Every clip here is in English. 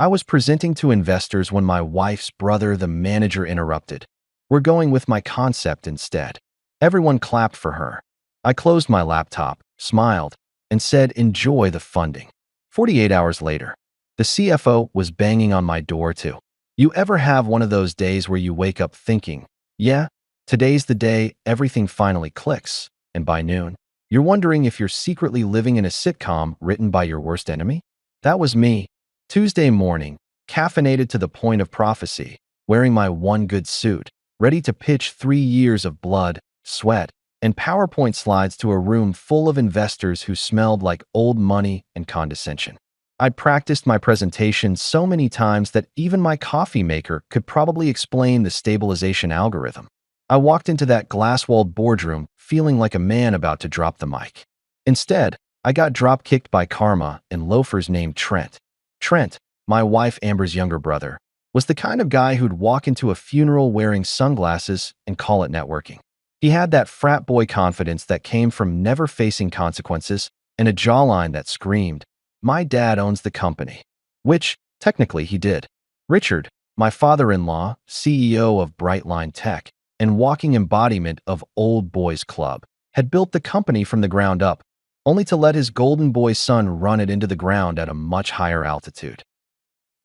I was presenting to investors when my wife's brother, the manager, interrupted. We're going with my concept instead. Everyone clapped for her. I closed my laptop, smiled, and said, enjoy the funding. 48 hours later, the CFO was banging on my door too. You ever have one of those days where you wake up thinking, yeah, today's the day everything finally clicks, and by noon, you're wondering if you're secretly living in a sitcom written by your worst enemy? That was me. Tuesday morning, caffeinated to the point of prophecy, wearing my one good suit, ready to pitch 3 years of blood, sweat, and PowerPoint slides to a room full of investors who smelled like old money and condescension. I'd practiced my presentation so many times that even my coffee maker could probably explain the stabilization algorithm. I walked into that glass-walled boardroom feeling like a man about to drop the mic. Instead, I got drop-kicked by karma and loafers named Trent. Trent, my wife Amber's younger brother, was the kind of guy who'd walk into a funeral wearing sunglasses and call it networking. He had that frat boy confidence that came from never facing consequences and a jawline that screamed, "My dad owns the company." Which, technically, he did. Richard, my father-in-law, CEO of Brightline Tech, and walking embodiment of Old Boys Club, had built the company from the ground up, only to let his golden boy son run it into the ground at a much higher altitude.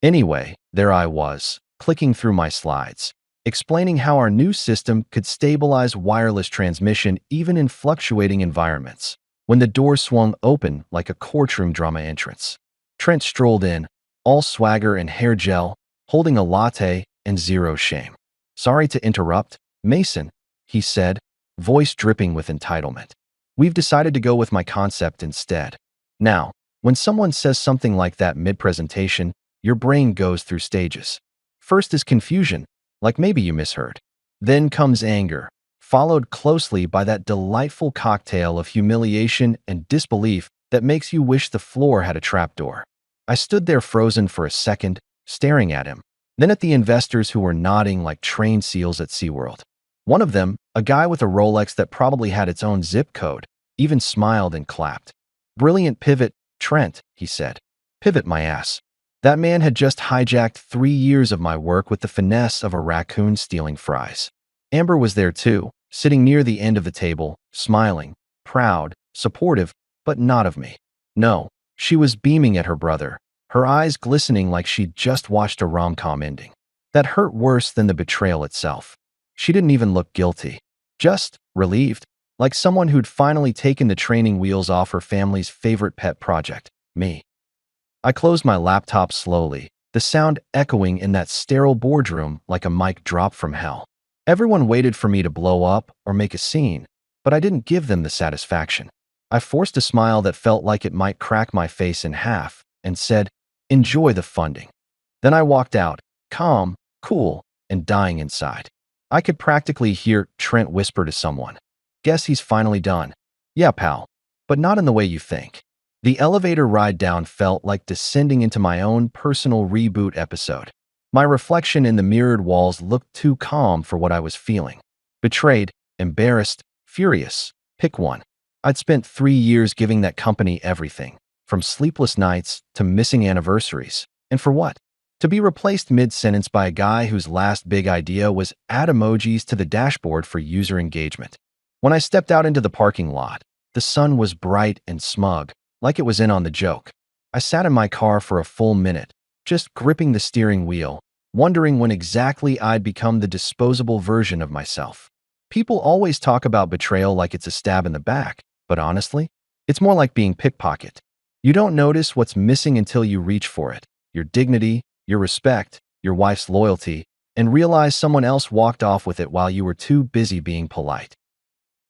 Anyway, there I was, clicking through my slides, explaining how our new system could stabilize wireless transmission even in fluctuating environments, when the door swung open like a courtroom drama entrance. Trent strolled in, all swagger and hair gel, holding a latte and zero shame. "Sorry to interrupt, Mason," he said, voice dripping with entitlement. "We've decided to go with my concept instead." Now, when someone says something like that mid-presentation, your brain goes through stages. First is confusion, like maybe you misheard. Then comes anger, followed closely by that delightful cocktail of humiliation and disbelief that makes you wish the floor had a trapdoor. I stood there frozen for a second, staring at him, then at the investors who were nodding like trained seals at SeaWorld. One of them, a guy with a Rolex that probably had its own zip code, even smiled and clapped. "Brilliant pivot, Trent," he said. Pivot my ass. That man had just hijacked 3 years of my work with the finesse of a raccoon stealing fries. Amber was there too, sitting near the end of the table, smiling, proud, supportive, but not of me. No, she was beaming at her brother, her eyes glistening like she'd just watched a rom-com ending. That hurt worse than the betrayal itself. She didn't even look guilty. Just relieved, like someone who'd finally taken the training wheels off her family's favorite pet project, me. I closed my laptop slowly, the sound echoing in that sterile boardroom like a mic drop from hell. Everyone waited for me to blow up or make a scene, but I didn't give them the satisfaction. I forced a smile that felt like it might crack my face in half and said, "Enjoy the funding." Then I walked out, calm, cool, and dying inside. I could practically hear Trent whisper to someone, "Guess he's finally done." "Yeah, pal, but not in the way you think." The elevator ride down felt like descending into my own personal reboot episode. My reflection in the mirrored walls looked too calm for what I was feeling. Betrayed, embarrassed, furious. Pick one. I'd spent 3 years giving that company everything, from sleepless nights to missing anniversaries. And for what? To be replaced mid-sentence by a guy whose last big idea was add emojis to the dashboard for user engagement. When I stepped out into the parking lot, the sun was bright and smug, like it was in on the joke. I sat in my car for a full minute, just gripping the steering wheel, wondering when exactly I'd become the disposable version of myself. People always talk about betrayal like it's a stab in the back, but honestly, it's more like being pickpocketed. You don't notice what's missing until you reach for it. Your dignity, your respect, your wife's loyalty, and realize someone else walked off with it while you were too busy being polite.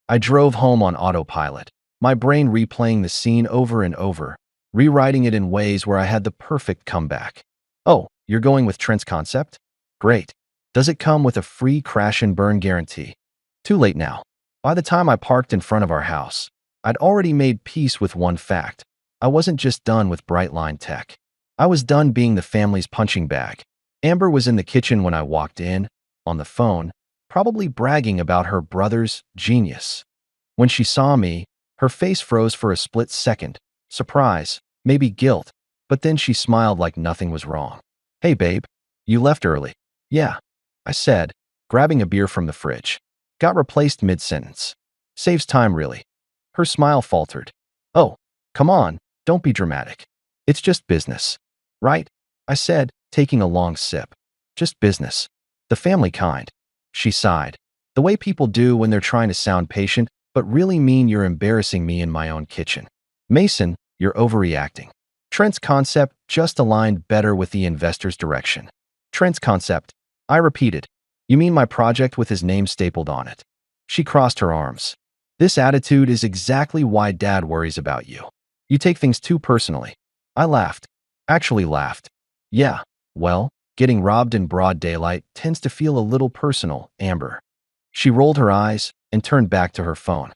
I drove home on autopilot, my brain replaying the scene over and over, rewriting it in ways where I had the perfect comeback. "Oh, you're going with Trent's concept? Great. Does it come with a free crash and burn guarantee?" Too late now. By the time I parked in front of our house, I'd already made peace with one fact. I wasn't just done with Brightline Tech. I was done being the family's punching bag. Amber was in the kitchen when I walked in, on the phone, probably bragging about her brother's genius. When she saw me, her face froze for a split second, surprise, maybe guilt, but then she smiled like nothing was wrong. Hey, babe, you left early. Yeah, I said, grabbing a beer from the fridge. Got replaced mid-sentence. Saves time, really. Her smile faltered. Oh, come on, don't be dramatic. It's just business. Right? I said, taking a long sip. Just business. The family kind. She sighed. The way people do when they're trying to sound patient, but really mean you're embarrassing me in my own kitchen. Mason, you're overreacting. Trent's concept just aligned better with the investor's direction. Trent's concept, I repeated. You mean my project with his name stapled on it? She crossed her arms. This attitude is exactly why Dad worries about you. You take things too personally. I laughed. Actually laughed. Yeah, well, getting robbed in broad daylight tends to feel a little personal, Amber. She rolled her eyes and turned back to her phone.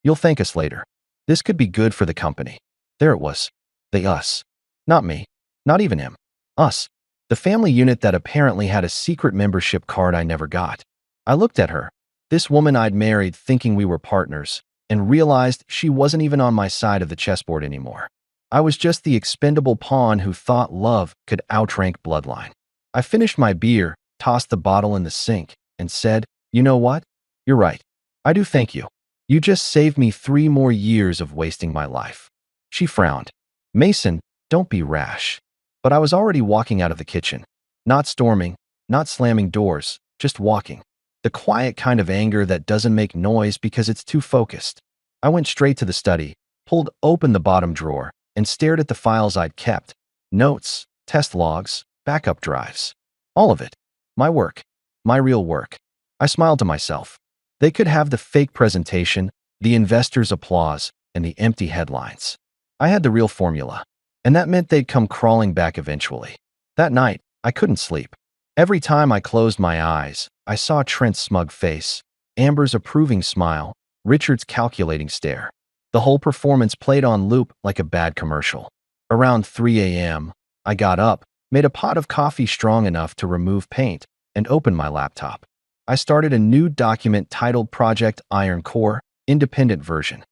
You'll thank us later. This could be good for the company. There it was. The us. Not me. Not even him. Us. The family unit that apparently had a secret membership card I never got. I looked at her, this woman I'd married thinking we were partners, and realized she wasn't even on my side of the chessboard anymore. I was just the expendable pawn who thought love could outrank bloodline. I finished my beer, tossed the bottle in the sink, and said, you know what? You're right. I do thank you. You just saved me 3 more years of wasting my life. She frowned. Mason, don't be rash. But I was already walking out of the kitchen. Not storming, not slamming doors, just walking. The quiet kind of anger that doesn't make noise because it's too focused. I went straight to the study, pulled open the bottom drawer, and stared at the files I'd kept. Notes, test logs, backup drives. All of it. My work. My real work. I smiled to myself. They could have the fake presentation, the investors' applause, and the empty headlines. I had the real formula, and that meant they'd come crawling back eventually. That night, I couldn't sleep. Every time I closed my eyes, I saw Trent's smug face, Amber's approving smile, Richard's calculating stare. The whole performance played on loop like a bad commercial. Around 3 a.m., I got up, made a pot of coffee strong enough to remove paint, and opened my laptop. I started a new document titled Project Iron Core, Independent Version.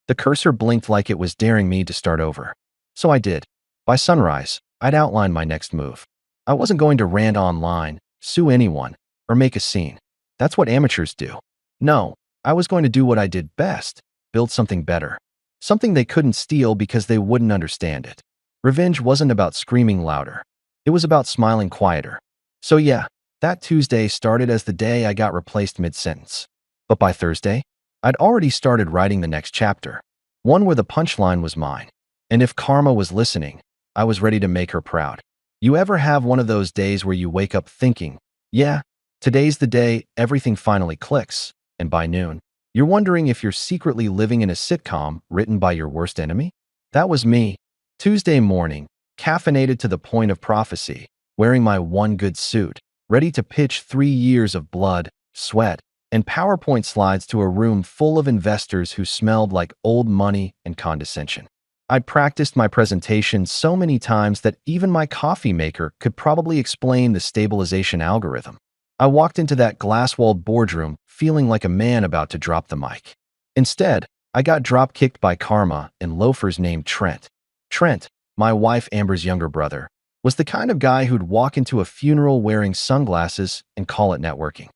The cursor blinked like it was daring me to start over. So I did. By sunrise, I'd outlined my next move. I wasn't going to rant online, sue anyone, or make a scene. That's what amateurs do. No, I was going to do what I did best, build something better. Something they couldn't steal because they wouldn't understand it. Revenge wasn't about screaming louder. It was about smiling quieter. So yeah, that Tuesday started as the day I got replaced mid-sentence. But by Thursday, I'd already started writing the next chapter, one where the punchline was mine. And if karma was listening, I was ready to make her proud. You ever have one of those days where you wake up thinking, yeah, today's the day everything finally clicks, and by noon, you're wondering if you're secretly living in a sitcom written by your worst enemy? That was me. Tuesday morning, caffeinated to the point of prophecy, wearing my one good suit, ready to pitch 3 years of blood, sweat, and PowerPoint slides to a room full of investors who smelled like old money and condescension. I'd practiced my presentation so many times that even my coffee maker could probably explain the stabilization algorithm. I walked into that glass-walled boardroom feeling like a man about to drop the mic. Instead, I got drop-kicked by karma and loafers named Trent. Trent, my wife Amber's younger brother, was the kind of guy who'd walk into a funeral wearing sunglasses and call it networking.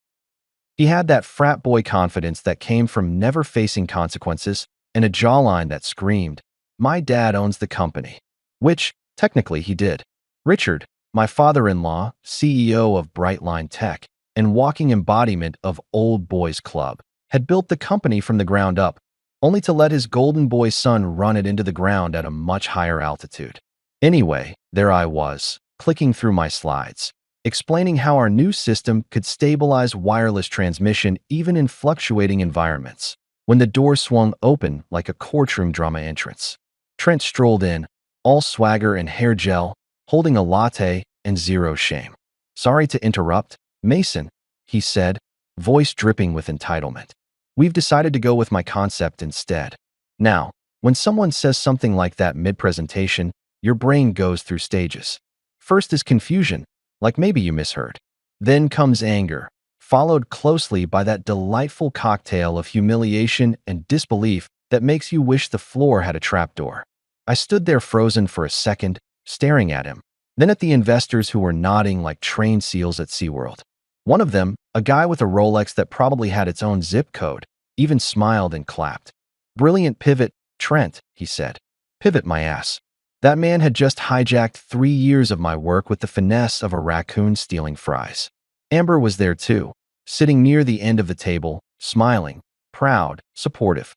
He had that frat boy confidence that came from never facing consequences and a jawline that screamed, "My dad owns the company," which, technically, he did. Richard, my father-in-law, CEO of Brightline Tech and walking embodiment of Old Boys Club, had built the company from the ground up, only to let his golden boy son run it into the ground at a much higher altitude. Anyway, there I was, clicking through my slides, explaining how our new system could stabilize wireless transmission even in fluctuating environments, when the door swung open like a courtroom drama entrance. Trent strolled in, all swagger and hair gel, holding a latte and zero shame. "Sorry to interrupt, Mason," he said, voice dripping with entitlement. "We've decided to go with my concept instead." Now, when someone says something like that mid-presentation, your brain goes through stages. First is confusion, like maybe you misheard. Then comes anger, followed closely by that delightful cocktail of humiliation and disbelief that makes you wish the floor had a trapdoor. I stood there frozen for a second, staring at him. Then at the investors who were nodding like trained seals at SeaWorld. One of them, a guy with a Rolex that probably had its own zip code, even smiled and clapped. "Brilliant pivot, Trent," he said. "Pivot my ass." That man had just hijacked 3 years of my work with the finesse of a raccoon stealing fries. Amber was there too, sitting near the end of the table, smiling, proud, supportive.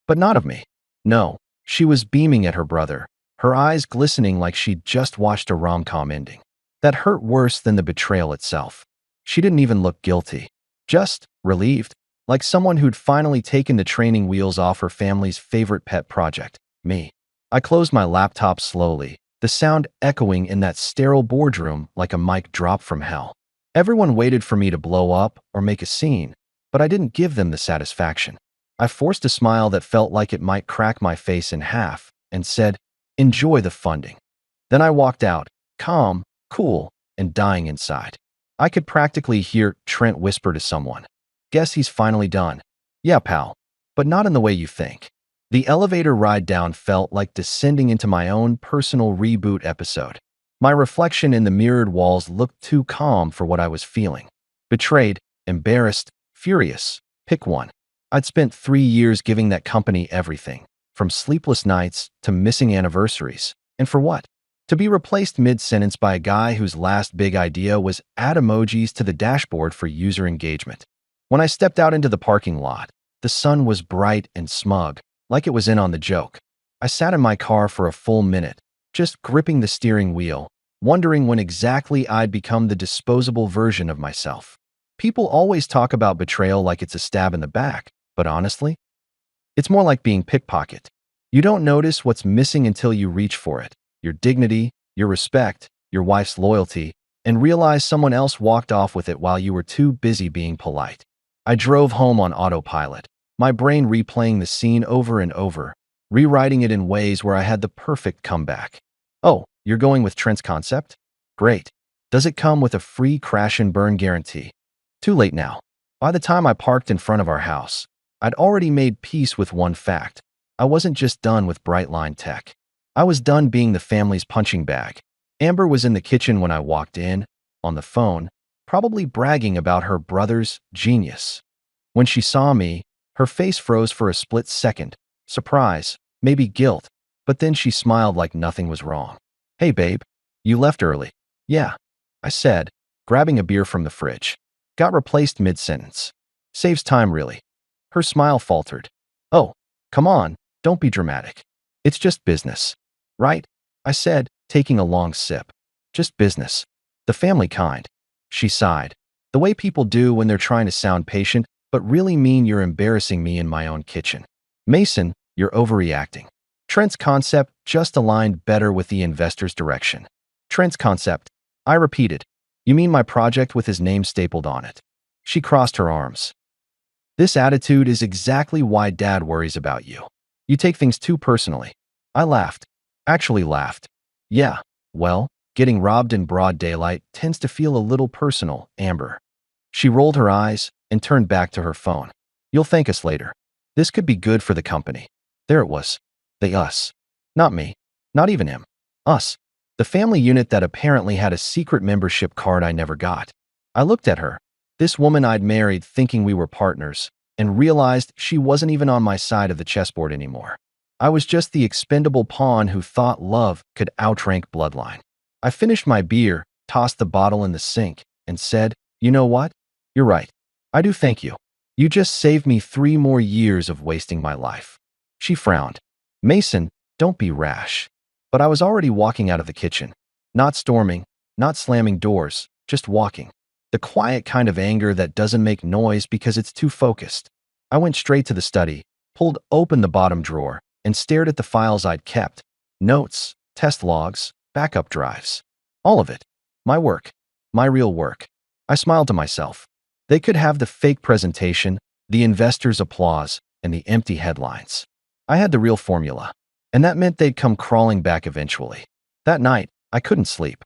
But not of me. No, she was beaming at her brother, her eyes glistening like she'd just watched a rom-com ending. That hurt worse than the betrayal itself. She didn't even look guilty. Just relieved, like someone who'd finally taken the training wheels off her family's favorite pet project, me. I closed my laptop slowly, the sound echoing in that sterile boardroom like a mic drop from hell. Everyone waited for me to blow up or make a scene, but I didn't give them the satisfaction. I forced a smile that felt like it might crack my face in half and said, "Enjoy the funding." Then I walked out, calm, cool, and dying inside. I could practically hear Trent whisper to someone, "Guess he's finally done." "Yeah, pal, but not in the way you think." The elevator ride down felt like descending into my own personal reboot episode. My reflection in the mirrored walls looked too calm for what I was feeling. Betrayed, embarrassed, furious. Pick one. I'd spent 3 years giving that company everything, from sleepless nights to missing anniversaries. And for what? To be replaced mid-sentence by a guy whose last big idea was add emojis to the dashboard for user engagement. When I stepped out into the parking lot, the sun was bright and smug, like it was in on the joke. I sat in my car for a full minute, just gripping the steering wheel, wondering when exactly I'd become the disposable version of myself. People always talk about betrayal like it's a stab in the back, but honestly, it's more like being pickpocketed. You don't notice what's missing until you reach for it. Your dignity, your respect, your wife's loyalty, and realize someone else walked off with it while you were too busy being polite. I drove home on autopilot, my brain replaying the scene over and over, rewriting it in ways where I had the perfect comeback. "Oh, you're going with Trent's concept? Great. Does it come with a free crash and burn guarantee?" Too late now. By the time I parked in front of our house, I'd already made peace with one fact. I wasn't just done with Brightline Tech. I was done being the family's punching bag. Amber was in the kitchen when I walked in, on the phone, probably bragging about her brother's genius. When she saw me, her face froze for a split second, surprise, maybe guilt, but then she smiled like nothing was wrong. "Hey babe, you left early." "Yeah," I said, grabbing a beer from the fridge. "Got replaced mid-sentence. Saves time really." Her smile faltered. "Oh, come on, don't be dramatic. It's just business. Right?" I said, taking a long sip. "Just business. The family kind." She sighed. "The way people do when they're trying to sound patient, but really mean you're embarrassing me in my own kitchen. Mason, you're overreacting." Trent's concept just aligned better with the investor's direction. "Trent's concept," I repeated. "You mean my project with his name stapled on it?" She crossed her arms. "This attitude is exactly why Dad worries about you. You take things too personally." I laughed. Actually laughed. "Yeah, well, getting robbed in broad daylight tends to feel a little personal, Amber." She rolled her eyes and turned back to her phone. "You'll thank us later. This could be good for the company." There it was. The us. Not me. Not even him. Us. The family unit that apparently had a secret membership card I never got. I looked at her, this woman I'd married thinking we were partners, and realized she wasn't even on my side of the chessboard anymore. I was just the expendable pawn who thought love could outrank bloodline. I finished my beer, tossed the bottle in the sink, and said, "You know what? You're right. I do thank you. You just saved me 3 more years of wasting my life." She frowned. "Mason, don't be rash." But I was already walking out of the kitchen. Not storming, not slamming doors, just walking. The quiet kind of anger that doesn't make noise because it's too focused. I went straight to the study, pulled open the bottom drawer, and stared at the files I'd kept. Notes, test logs, backup drives. All of it. My work. My real work. I smiled to myself. They could have the fake presentation, the investors' applause, and the empty headlines. I had the real formula, and that meant they'd come crawling back eventually. That night, I couldn't sleep.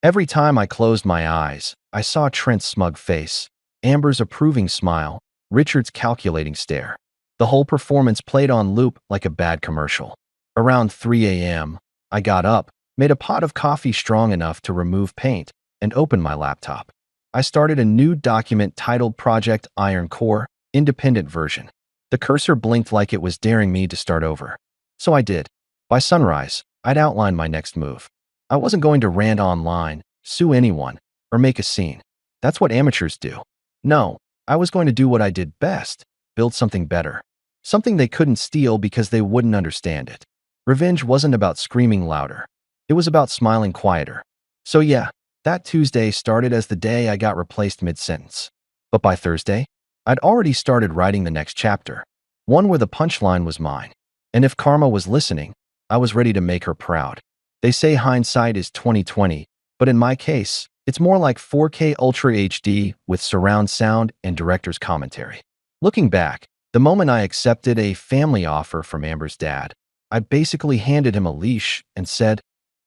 Every time I closed my eyes, I saw Trent's smug face, Amber's approving smile, Richard's calculating stare. The whole performance played on loop like a bad commercial. Around 3 a.m., I got up, made a pot of coffee strong enough to remove paint, and opened my laptop. I started a new document titled Project Iron Core, Independent Version. The cursor blinked like it was daring me to start over. So I did. By sunrise, I'd outlined my next move. I wasn't going to rant online, sue anyone, or make a scene. That's what amateurs do. No, I was going to do what I did best, build something better. Something they couldn't steal because they wouldn't understand it. Revenge wasn't about screaming louder. It was about smiling quieter. So yeah, that Tuesday started as the day I got replaced mid-sentence. But by Thursday, I'd already started writing the next chapter, one where the punchline was mine. And if karma was listening, I was ready to make her proud. They say hindsight is 20/20, but in my case, it's more like 4K Ultra HD with surround sound and director's commentary. Looking back, the moment I accepted a family offer from Amber's dad, I basically handed him a leash and said,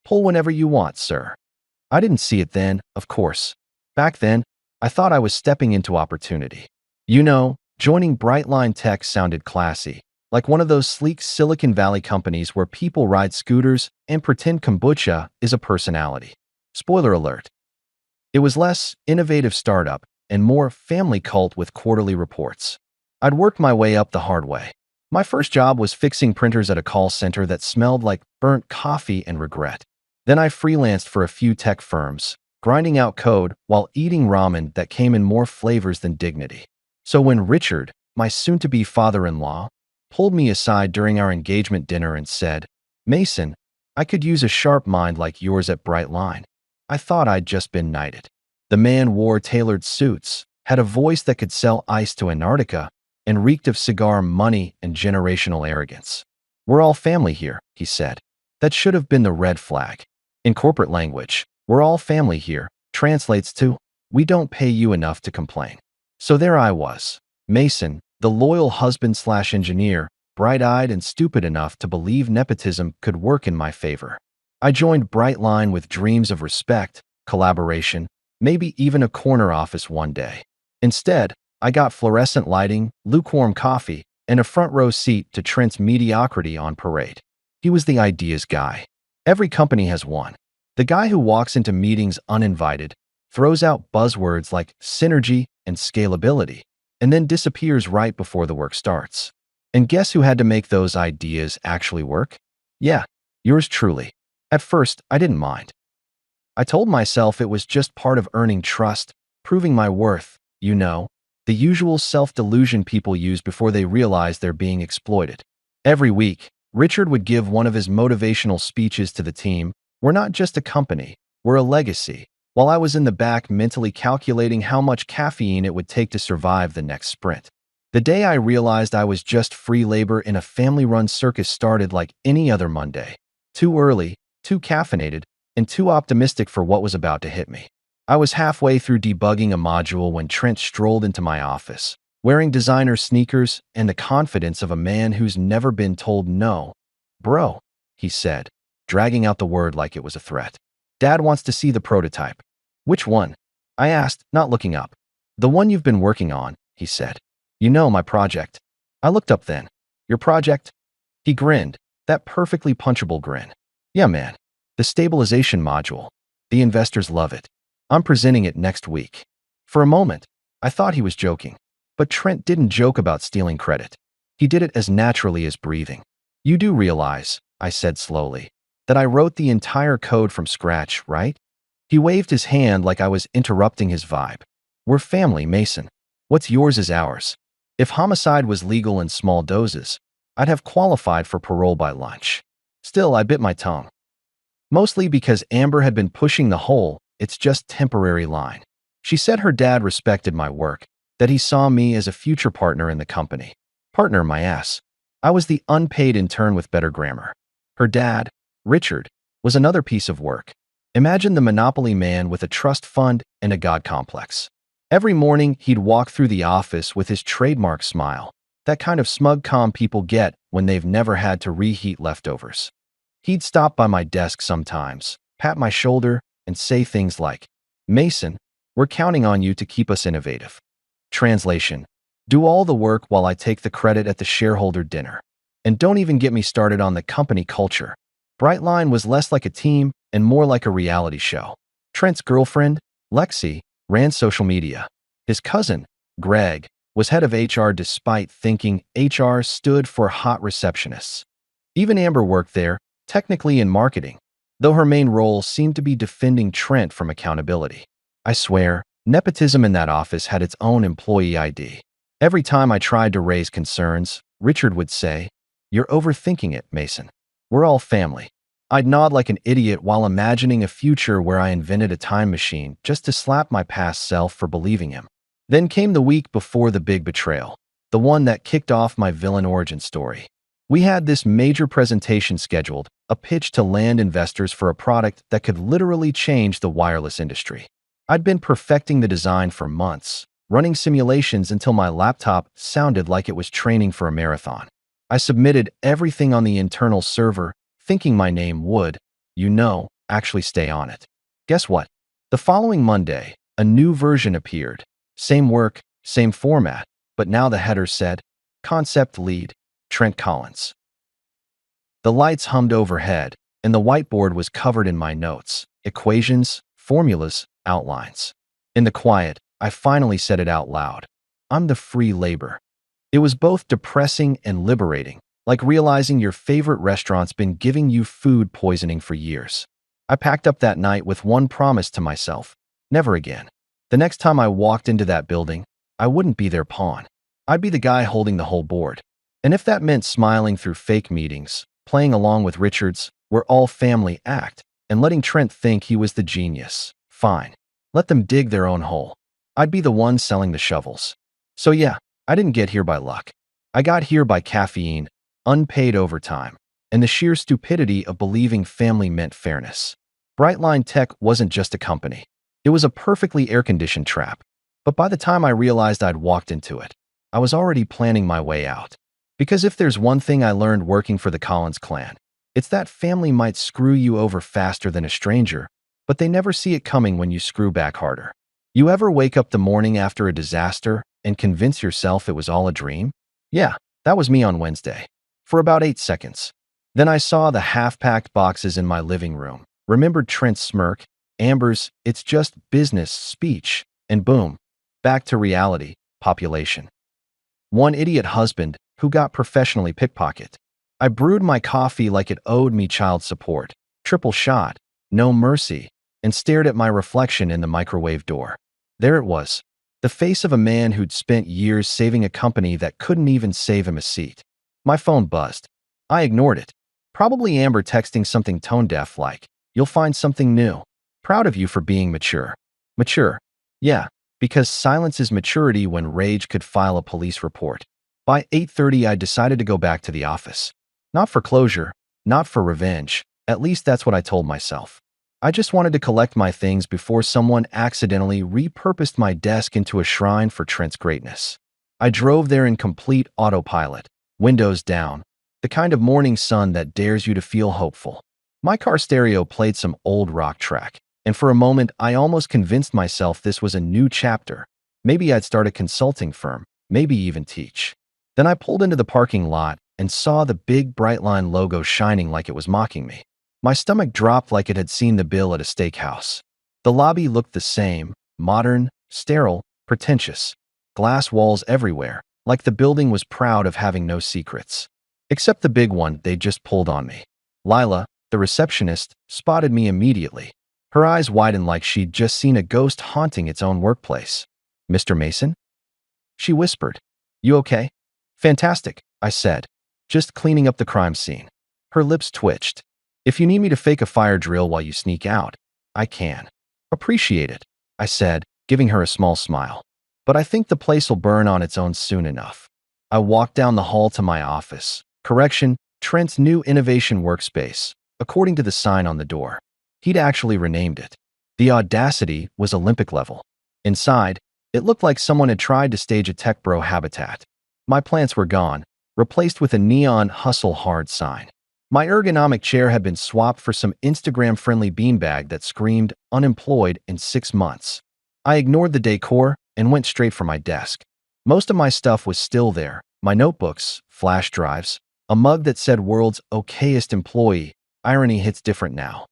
"Pull whenever you want, sir." I didn't see it then, of course. Back then, I thought I was stepping into opportunity. You know, joining Brightline Tech sounded classy, like one of those sleek Silicon Valley companies where people ride scooters and pretend kombucha is a personality. Spoiler alert. It was less innovative startup and more family cult with quarterly reports. I'd worked my way up the hard way. My first job was fixing printers at a call center that smelled like burnt coffee and regret. Then I freelanced for a few tech firms, grinding out code while eating ramen that came in more flavors than dignity. So when Richard, my soon-to-be father-in-law, pulled me aside during our engagement dinner and said, "Mason, I could use a sharp mind like yours at Brightline," I thought I'd just been knighted. The man wore tailored suits, had a voice that could sell ice to Antarctica, and reeked of cigar money and generational arrogance. "We're all family here," he said. That should have been the red flag. In corporate language, "we're all family here" translates to, "we don't pay you enough to complain." So there I was, Mason, the loyal husband/engineer, bright-eyed and stupid enough to believe nepotism could work in my favor. I joined Brightline with dreams of respect, collaboration, maybe even a corner office one day. Instead, I got fluorescent lighting, lukewarm coffee, and a front-row seat to Trent's mediocrity on parade. He was the ideas guy. Every company has one. The guy who walks into meetings uninvited, throws out buzzwords like synergy and scalability, and then disappears right before the work starts. And guess who had to make those ideas actually work? Yeah, yours truly. At first, I didn't mind. I told myself it was just part of earning trust, proving my worth, you know, the usual self-delusion people use before they realize they're being exploited. Every week, Richard would give one of his motivational speeches to the team. "We're not just a company, we're a legacy," while I was in the back mentally calculating how much caffeine it would take to survive the next sprint. The day I realized I was just free labor in a family-run circus started like any other Monday. Too early, too caffeinated, and too optimistic for what was about to hit me. I was halfway through debugging a module when Trent strolled into my office, wearing designer sneakers and the confidence of a man who's never been told no. "Bro," he said, dragging out the word like it was a threat. "Dad wants to see the prototype." "Which one?" I asked, not looking up. "The one you've been working on," he said. "You know, my project." I looked up then. "Your project?" He grinned, that perfectly punchable grin. "Yeah, man. The stabilization module. The investors love it. I'm presenting it next week." For a moment, I thought he was joking. But Trent didn't joke about stealing credit. He did it as naturally as breathing. "You do realize," I said slowly, "that I wrote the entire code from scratch, right?" He waved his hand like I was interrupting his vibe. "We're family, Mason. What's yours is ours. If homicide was legal in small doses, I'd have qualified for parole by lunch." Still, I bit my tongue. Mostly because Amber had been pushing the whole "it's just temporary" line. She said her dad respected my work, that he saw me as a future partner in the company. Partner, my ass. I was the unpaid intern with better grammar. Her dad, Richard, was another piece of work. Imagine the monopoly man with a trust fund and a god complex. Every morning, he'd walk through the office with his trademark smile, that kind of smug calm people get when they've never had to reheat leftovers. He'd stop by my desk sometimes, pat my shoulder, and say things like, "Mason, we're counting on you to keep us innovative." Translation: do all the work while I take the credit at the shareholder dinner. And don't even get me started on the company culture. Brightline was less like a team and more like a reality show. Trent's girlfriend, Lexi, ran social media. His cousin, Greg, was head of HR despite thinking HR stood for hot receptionists. Even Amber worked there, technically in marketing, though her main role seemed to be defending Trent from accountability. I swear, nepotism in that office had its own employee ID. Every time I tried to raise concerns, Richard would say, "You're overthinking it, Mason. We're all family." I'd nod like an idiot while imagining a future where I invented a time machine just to slap my past self for believing him. Then came the week before the big betrayal, the one that kicked off my villain origin story. We had this major presentation scheduled, a pitch to land investors for a product that could literally change the wireless industry. I'd been perfecting the design for months, running simulations until my laptop sounded like it was training for a marathon. I submitted everything on the internal server, thinking my name would, actually stay on it. Guess what? The following Monday, a new version appeared. Same work, same format, but now the header said, Concept Lead, Trent Collins. The lights hummed overhead, and the whiteboard was covered in my notes, equations, formulas, outlines. In the quiet, I finally said it out loud. I'm the free labor. It was both depressing and liberating, like realizing your favorite restaurant's been giving you food poisoning for years. I packed up that night with one promise to myself: never again. The next time I walked into that building, I wouldn't be their pawn. I'd be the guy holding the whole board. And if that meant smiling through fake meetings, playing along with Richard's "we're all family" act, and letting Trent think he was the genius, fine. Let them dig their own hole. I'd be the one selling the shovels. So yeah, I didn't get here by luck. I got here by caffeine, unpaid overtime, and the sheer stupidity of believing family meant fairness. Brightline Tech wasn't just a company. It was a perfectly air-conditioned trap. But by the time I realized I'd walked into it, I was already planning my way out. Because if there's one thing I learned working for the Collins clan, it's that family might screw you over faster than a stranger, but they never see it coming when you screw back harder. You ever wake up the morning after a disaster and convince yourself it was all a dream? Yeah, that was me on Wednesday. For about 8 seconds. Then I saw the half-packed boxes in my living room, remembered Trent's smirk, Amber's "it's just business" speech, and boom, back to reality, population. One idiot husband who got professionally pickpocketed. I brewed my coffee like it owed me child support, triple shot, no mercy, and stared at my reflection in the microwave door. There it was, the face of a man who'd spent years saving a company that couldn't even save him a seat. My phone buzzed. I ignored it. Probably Amber texting something tone-deaf like, "You'll find something new. Proud of you for being mature." Mature. Yeah, because silence is maturity when rage could file a police report. By 8:30, I decided to go back to the office. Not for closure, not for revenge. At least that's what I told myself. I just wanted to collect my things before someone accidentally repurposed my desk into a shrine for Trent's greatness. I drove there in complete autopilot, windows down, the kind of morning sun that dares you to feel hopeful. My car stereo played some old rock track, and for a moment I almost convinced myself this was a new chapter. Maybe I'd start a consulting firm, maybe even teach. Then I pulled into the parking lot and saw the big Brightline logo shining like it was mocking me. My stomach dropped like it had seen the bill at a steakhouse. The lobby looked the same, modern, sterile, pretentious. Glass walls everywhere, like the building was proud of having no secrets. Except the big one they'd just pulled on me. Lila, the receptionist, spotted me immediately. Her eyes widened like she'd just seen a ghost haunting its own workplace. "Mr. Mason?" she whispered. "You okay?" "Fantastic," I said, "just cleaning up the crime scene." Her lips twitched. "If you need me to fake a fire drill while you sneak out, I can." "Appreciate it," I said, giving her a small smile. "But I think the place will burn on its own soon enough." I walked down the hall to my office. Correction, Trent's new innovation workspace, according to the sign on the door. He'd actually renamed it. The audacity was Olympic level. Inside, it looked like someone had tried to stage a tech bro habitat. My plants were gone, replaced with a neon "hustle hard" sign. My ergonomic chair had been swapped for some Instagram-friendly beanbag that screamed "unemployed in 6 months." I ignored the decor and went straight for my desk. Most of my stuff was still there: my notebooks, flash drives, a mug that said "World's Okayest Employee." Irony hits different now.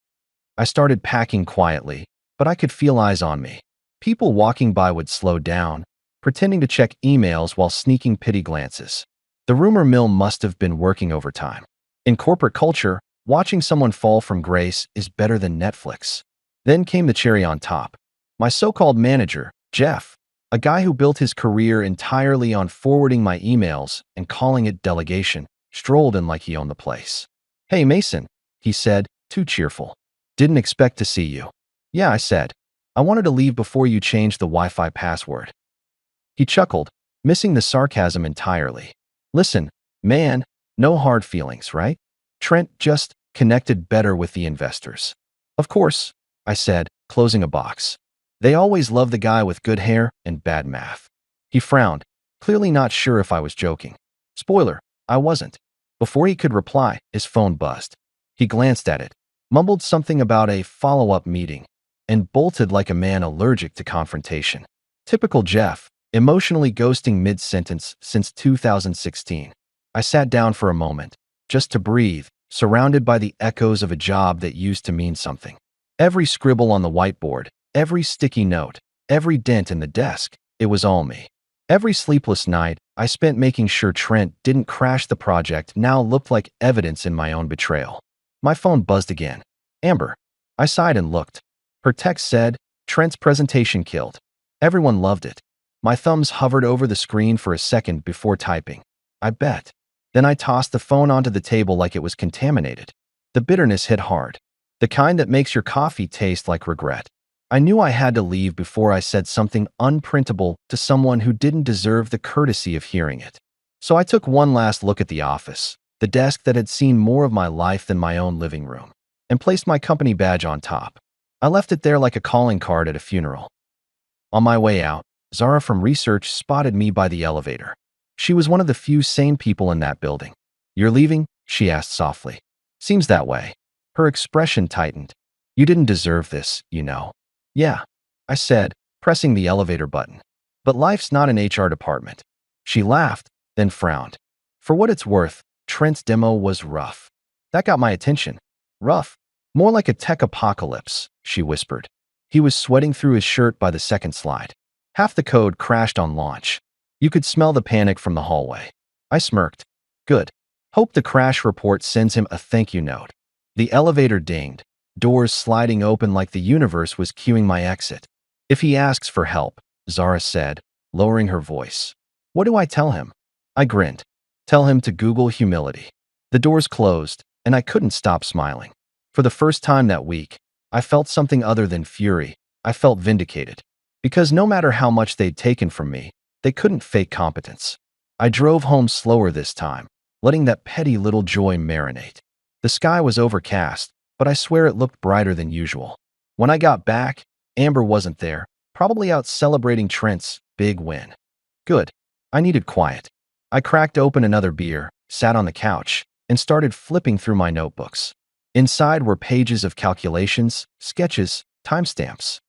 I started packing quietly, but I could feel eyes on me. People walking by would slow down, pretending to check emails while sneaking pity glances. The rumor mill must have been working overtime. In corporate culture, watching someone fall from grace is better than Netflix. Then came the cherry on top. My so-called manager, Jeff, a guy who built his career entirely on forwarding my emails and calling it delegation, strolled in like he owned the place. "Hey, Mason," he said, too cheerful. "Didn't expect to see you." "Yeah," I said. "I wanted to leave before you changed the Wi-Fi password." He chuckled, missing the sarcasm entirely. "Listen, man, no hard feelings, right? Trent just connected better with the investors." "Of course," I said, closing a box. "They always love the guy with good hair and bad math." He frowned, clearly not sure if I was joking. Spoiler, I wasn't. Before he could reply, his phone buzzed. He glanced at it, mumbled something about a follow-up meeting, and bolted like a man allergic to confrontation. Typical Jeff, emotionally ghosting mid-sentence since 2016. I sat down for a moment, just to breathe, surrounded by the echoes of a job that used to mean something. Every scribble on the whiteboard, every sticky note, every dent in the desk, it was all me. Every sleepless night I spent making sure Trent didn't crash the project now looked like evidence in my own betrayal. My phone buzzed again. Amber. I sighed and looked. Her text said, "Trent's presentation killed." Everyone loved it. My thumbs hovered over the screen for a second before typing. "I bet." Then I tossed the phone onto the table like it was contaminated. The bitterness hit hard. The kind that makes your coffee taste like regret. I knew I had to leave before I said something unprintable to someone who didn't deserve the courtesy of hearing it. So I took one last look at the office, the desk that had seen more of my life than my own living room, and placed my company badge on top. I left it there like a calling card at a funeral. On my way out, Zara from research spotted me by the elevator. She was one of the few sane people in that building. "You're leaving?" she asked softly. "Seems that way." Her expression tightened. "You didn't deserve this, you know." "Yeah," I said, pressing the elevator button. "But life's not an HR department." She laughed, then frowned. For what it's worth, Trent's demo was rough. That got my attention. Rough. More like a tech apocalypse, she whispered. He was sweating through his shirt by the second slide. Half the code crashed on launch. You could smell the panic from the hallway. I smirked. Good. Hope the crash report sends him a thank you note. The elevator dinged, doors sliding open like the universe was cueing my exit. "If he asks for help," Zara said, lowering her voice. "What do I tell him?" I grinned. "Tell him to Google humility." The doors closed, and I couldn't stop smiling. For the first time that week, I felt something other than fury. I felt vindicated. Because no matter how much they'd taken from me, they couldn't fake competence. I drove home slower this time, letting that petty little joy marinate. The sky was overcast, but I swear it looked brighter than usual. When I got back, Amber wasn't there, probably out celebrating Trent's big win. Good. I needed quiet. I cracked open another beer, sat on the couch, and started flipping through my notebooks. Inside were pages of calculations, sketches, timestamps.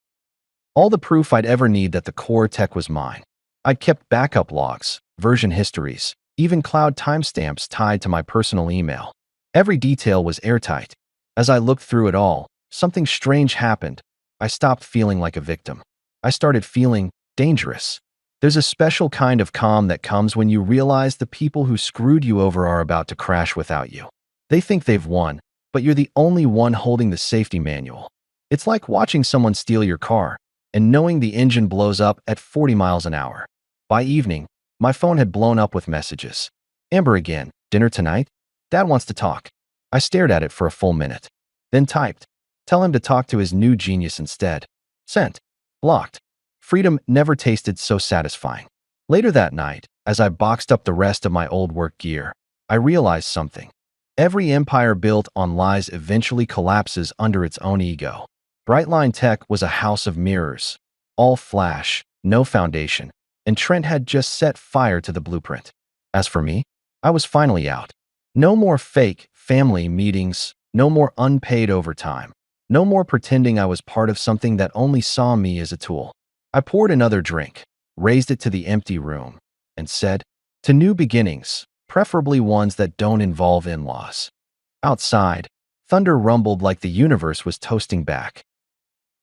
All the proof I'd ever need that the core tech was mine. I'd kept backup logs, version histories, even cloud timestamps tied to my personal email. Every detail was airtight. As I looked through it all, something strange happened. I stopped feeling like a victim. I started feeling dangerous. There's a special kind of calm that comes when you realize the people who screwed you over are about to crash without you. They think they've won, but you're the only one holding the safety manual. It's like watching someone steal your car and knowing the engine blows up at 40 miles an hour. By evening, my phone had blown up with messages. Amber again, dinner tonight? Dad wants to talk. I stared at it for a full minute. Then typed, tell him to talk to his new genius instead. Sent. Blocked. Freedom never tasted so satisfying. Later that night, as I boxed up the rest of my old work gear, I realized something. Every empire built on lies eventually collapses under its own ego. Brightline Tech was a house of mirrors. All flash, no foundation, and Trent had just set fire to the blueprint. As for me, I was finally out. No more fake family meetings, no more unpaid overtime, no more pretending I was part of something that only saw me as a tool. I poured another drink, raised it to the empty room, and said, to new beginnings, preferably ones that don't involve in-laws. Outside, Thunder rumbled like the universe was toasting back.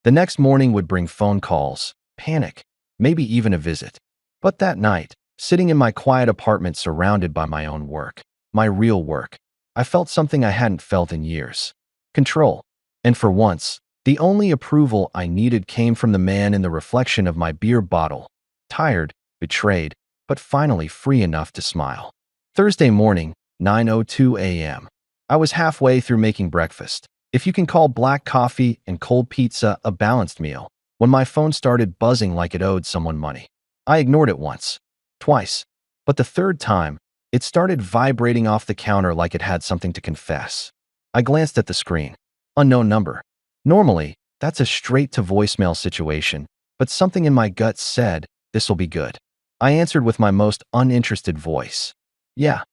The next morning would bring phone calls, panic, maybe even a visit. But that night, sitting in my quiet apartment surrounded by my own work, my real work, I felt something I hadn't felt in years. Control. And for once, the only approval I needed came from the man in the reflection of my beer bottle. Tired, betrayed, but finally free enough to smile. Thursday morning, 9:02 a.m. I was halfway through making breakfast, if you can call black coffee and cold pizza a balanced meal, when my phone started buzzing like it owed someone money. I ignored it once, twice, but the third time, it started vibrating off the counter like it had something to confess. I glanced at the screen. Unknown number. Normally, that's a straight-to-voicemail situation, but something in my gut said, this'll be good. I answered with my most uninterested voice. Yeah.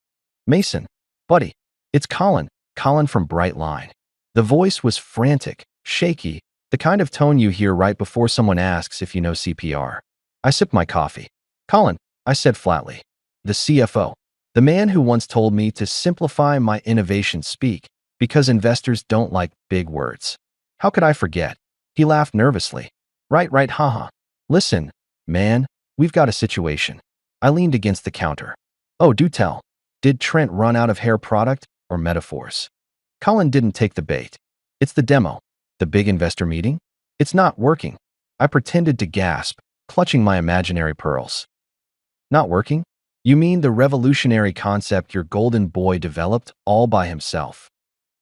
Mason. Buddy. It's Colin. Colin from Bright Line. The voice was frantic, shaky, the kind of tone you hear right before someone asks if you know CPR. I sipped my coffee. Colin, I said flatly. The CFO. The man who once told me to simplify my innovation speak because investors don't like big words. How could I forget? He laughed nervously. Right, haha. Listen, man, we've got a situation. I leaned against the counter. Oh, do tell. Did Trent run out of hair product or metaphors? Colin didn't take the bait. It's the demo. The big investor meeting? It's not working. I pretended to gasp, clutching my imaginary pearls. Not working? You mean the revolutionary concept your golden boy developed all by himself?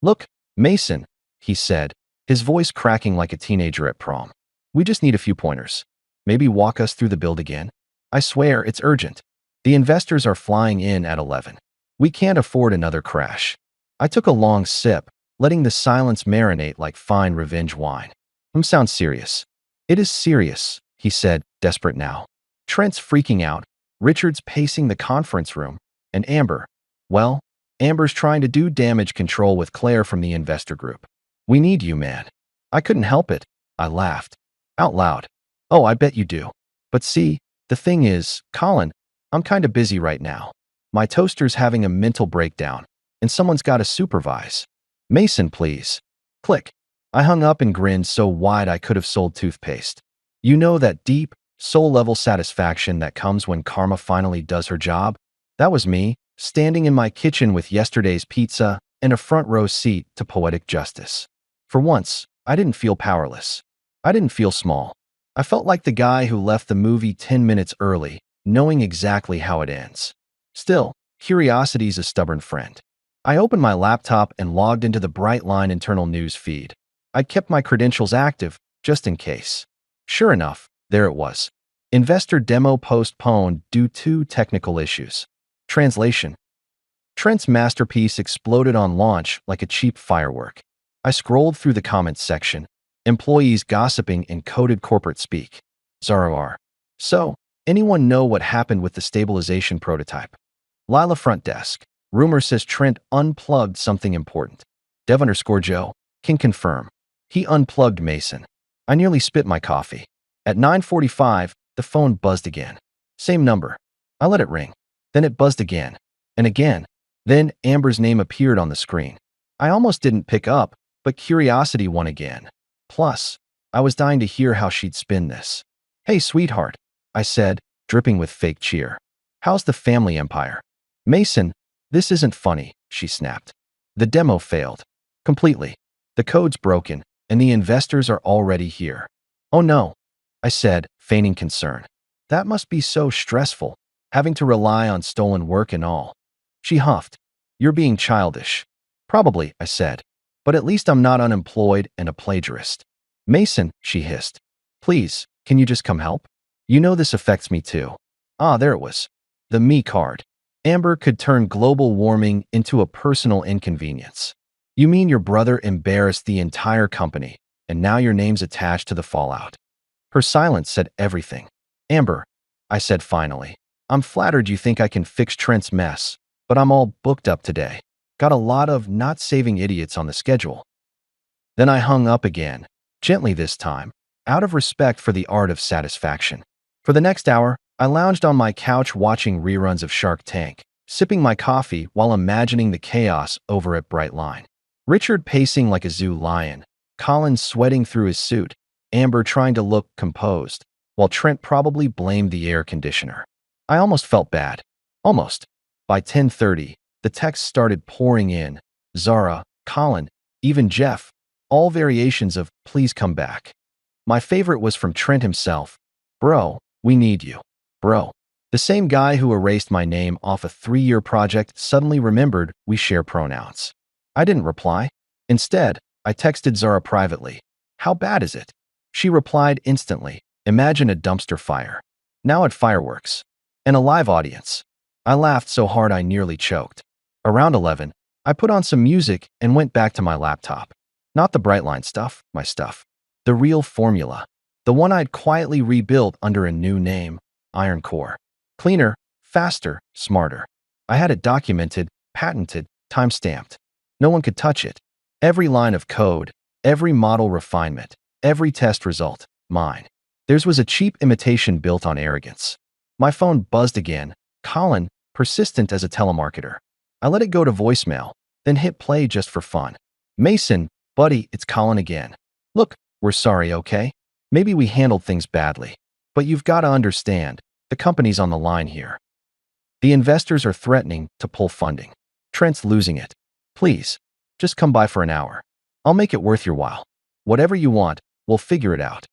Look, Mason, he said, his voice cracking like a teenager at prom. We just need a few pointers. Maybe walk us through the build again? I swear it's urgent. The investors are flying in at 11. We can't afford another crash. I took a long sip, letting the silence marinate like fine revenge wine. Sounds serious. It is serious, he said, desperate now. Trent's freaking out, Richard's pacing the conference room, and Amber. Well, Amber's trying to do damage control with Claire from the investor group. We need you, man. I couldn't help it. I laughed. Out loud. Oh, I bet you do. But see, the thing is, Colin, I'm kinda busy right now. My toaster's having a mental breakdown, and someone's gotta supervise. Mason, please. Click. I hung up and grinned so wide I could have sold toothpaste. You know that deep, soul-level satisfaction that comes when karma finally does her job? That was me, standing in my kitchen with yesterday's pizza and a front-row seat to poetic justice. For once, I didn't feel powerless. I didn't feel small. I felt like the guy who left the movie 10 minutes early, knowing exactly how it ends. Still, curiosity's a stubborn friend. I opened my laptop and logged into the Bright Line internal news feed. I'd kept my credentials active, just in case. Sure enough, there it was. Investor demo postponed due to technical issues. Translation. Trent's masterpiece exploded on launch like a cheap firework. I scrolled through the comments section. Employees gossiping in coded corporate speak. ZRR. So, anyone know what happened with the stabilization prototype? Lila front desk. Rumor says Trent unplugged something important. Dev_Joe can confirm. He unplugged Mason. I nearly spit my coffee. At 9:45, the phone buzzed again. Same number. I let it ring. Then it buzzed again. And again. Then Amber's name appeared on the screen. I almost didn't pick up, but curiosity won again. Plus, I was dying to hear how she'd spin this. Hey, sweetheart, I said, dripping with fake cheer. How's the family empire? Mason, this isn't funny, she snapped. The demo failed. Completely. The code's broken, and the investors are already here. Oh no, I said, feigning concern. That must be so stressful, having to rely on stolen work and all. She huffed. You're being childish. Probably, I said. But at least I'm not unemployed and a plagiarist. Mason, she hissed. Please, can you just come help? You know this affects me too. Ah, there it was. The me card. Amber could turn global warming into a personal inconvenience. You mean your brother embarrassed the entire company, and now your name's attached to the fallout? Her silence said everything. Amber, I said finally, I'm flattered you think I can fix Trent's mess, but I'm all booked up today. Got a lot of not saving idiots on the schedule. Then I hung up again, gently this time, out of respect for the art of satisfaction. For the next hour, I lounged on my couch watching reruns of Shark Tank, sipping my coffee while imagining the chaos over at Bright Line. Richard pacing like a zoo lion, Colin sweating through his suit, Amber trying to look composed, while Trent probably blamed the air conditioner. I almost felt bad. Almost. By 10:30, the texts started pouring in. Zara, Colin, even Jeff, all variations of "please come back." My favorite was from Trent himself. "Bro, we need you. Bro." The same guy who erased my name off a 3-year project suddenly remembered we share pronouns. I didn't reply. Instead, I texted Zara privately. "How bad is it?" She replied instantly. "Imagine a dumpster fire. Now at fireworks. And a live audience." I laughed so hard I nearly choked. Around 11, I put on some music and went back to my laptop. Not the Brightline stuff, my stuff. The real formula. The one I'd quietly rebuilt under a new name, Iron Core. Cleaner, faster, smarter. I had it documented, patented, time-stamped. No one could touch it. Every line of code, every model refinement, every test result, mine. Theirs was a cheap imitation built on arrogance. My phone buzzed again. Colin, persistent as a telemarketer. I let it go to voicemail, then hit play just for fun. "Mason, buddy, it's Colin again. Look, we're sorry, okay? Maybe we handled things badly. But you've got to understand, the company's on the line here. The investors are threatening to pull funding. Trent's losing it. Please, just come by for an hour. I'll make it worth your while. Whatever you want, we'll figure it out."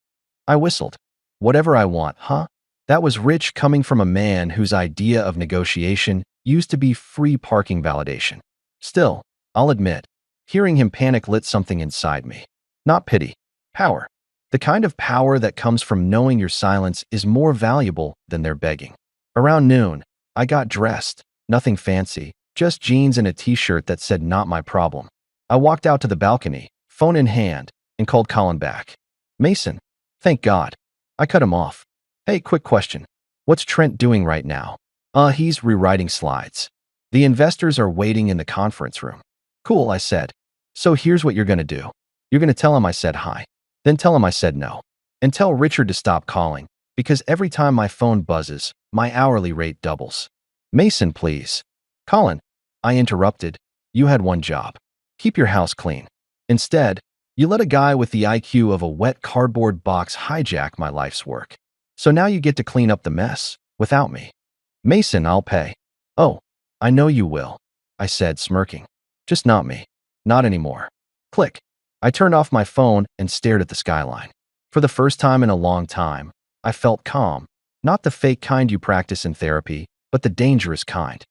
I whistled. Whatever I want, huh? That was rich coming from a man whose idea of negotiation used to be free parking validation. Still, I'll admit, hearing him panic lit something inside me. Not pity. Power. The kind of power that comes from knowing your silence is more valuable than their begging. Around noon, I got dressed. Nothing fancy, just jeans and a t-shirt that said "not my problem." I walked out to the balcony, phone in hand, and called Colin back. "Mason." "Thank God." I cut him off. "Hey, quick question. What's Trent doing right now?" He's rewriting slides. The investors are waiting in the conference room." "Cool," I said. "So here's what you're going to do. You're going to tell him I said hi. Then tell him I said no. And tell Richard to stop calling, because every time my phone buzzes, my hourly rate doubles." "Mason, please." "Colin," I interrupted, "you had one job. Keep your house clean. Instead, you let a guy with the IQ of a wet cardboard box hijack my life's work. So now you get to clean up the mess, without me." "Mason, I'll pay." "Oh, I know you will," I said, smirking. "Just not me. Not anymore." Click. I turned off my phone and stared at the skyline. For the first time in a long time, I felt calm. Not the fake kind you practice in therapy, but the dangerous kind.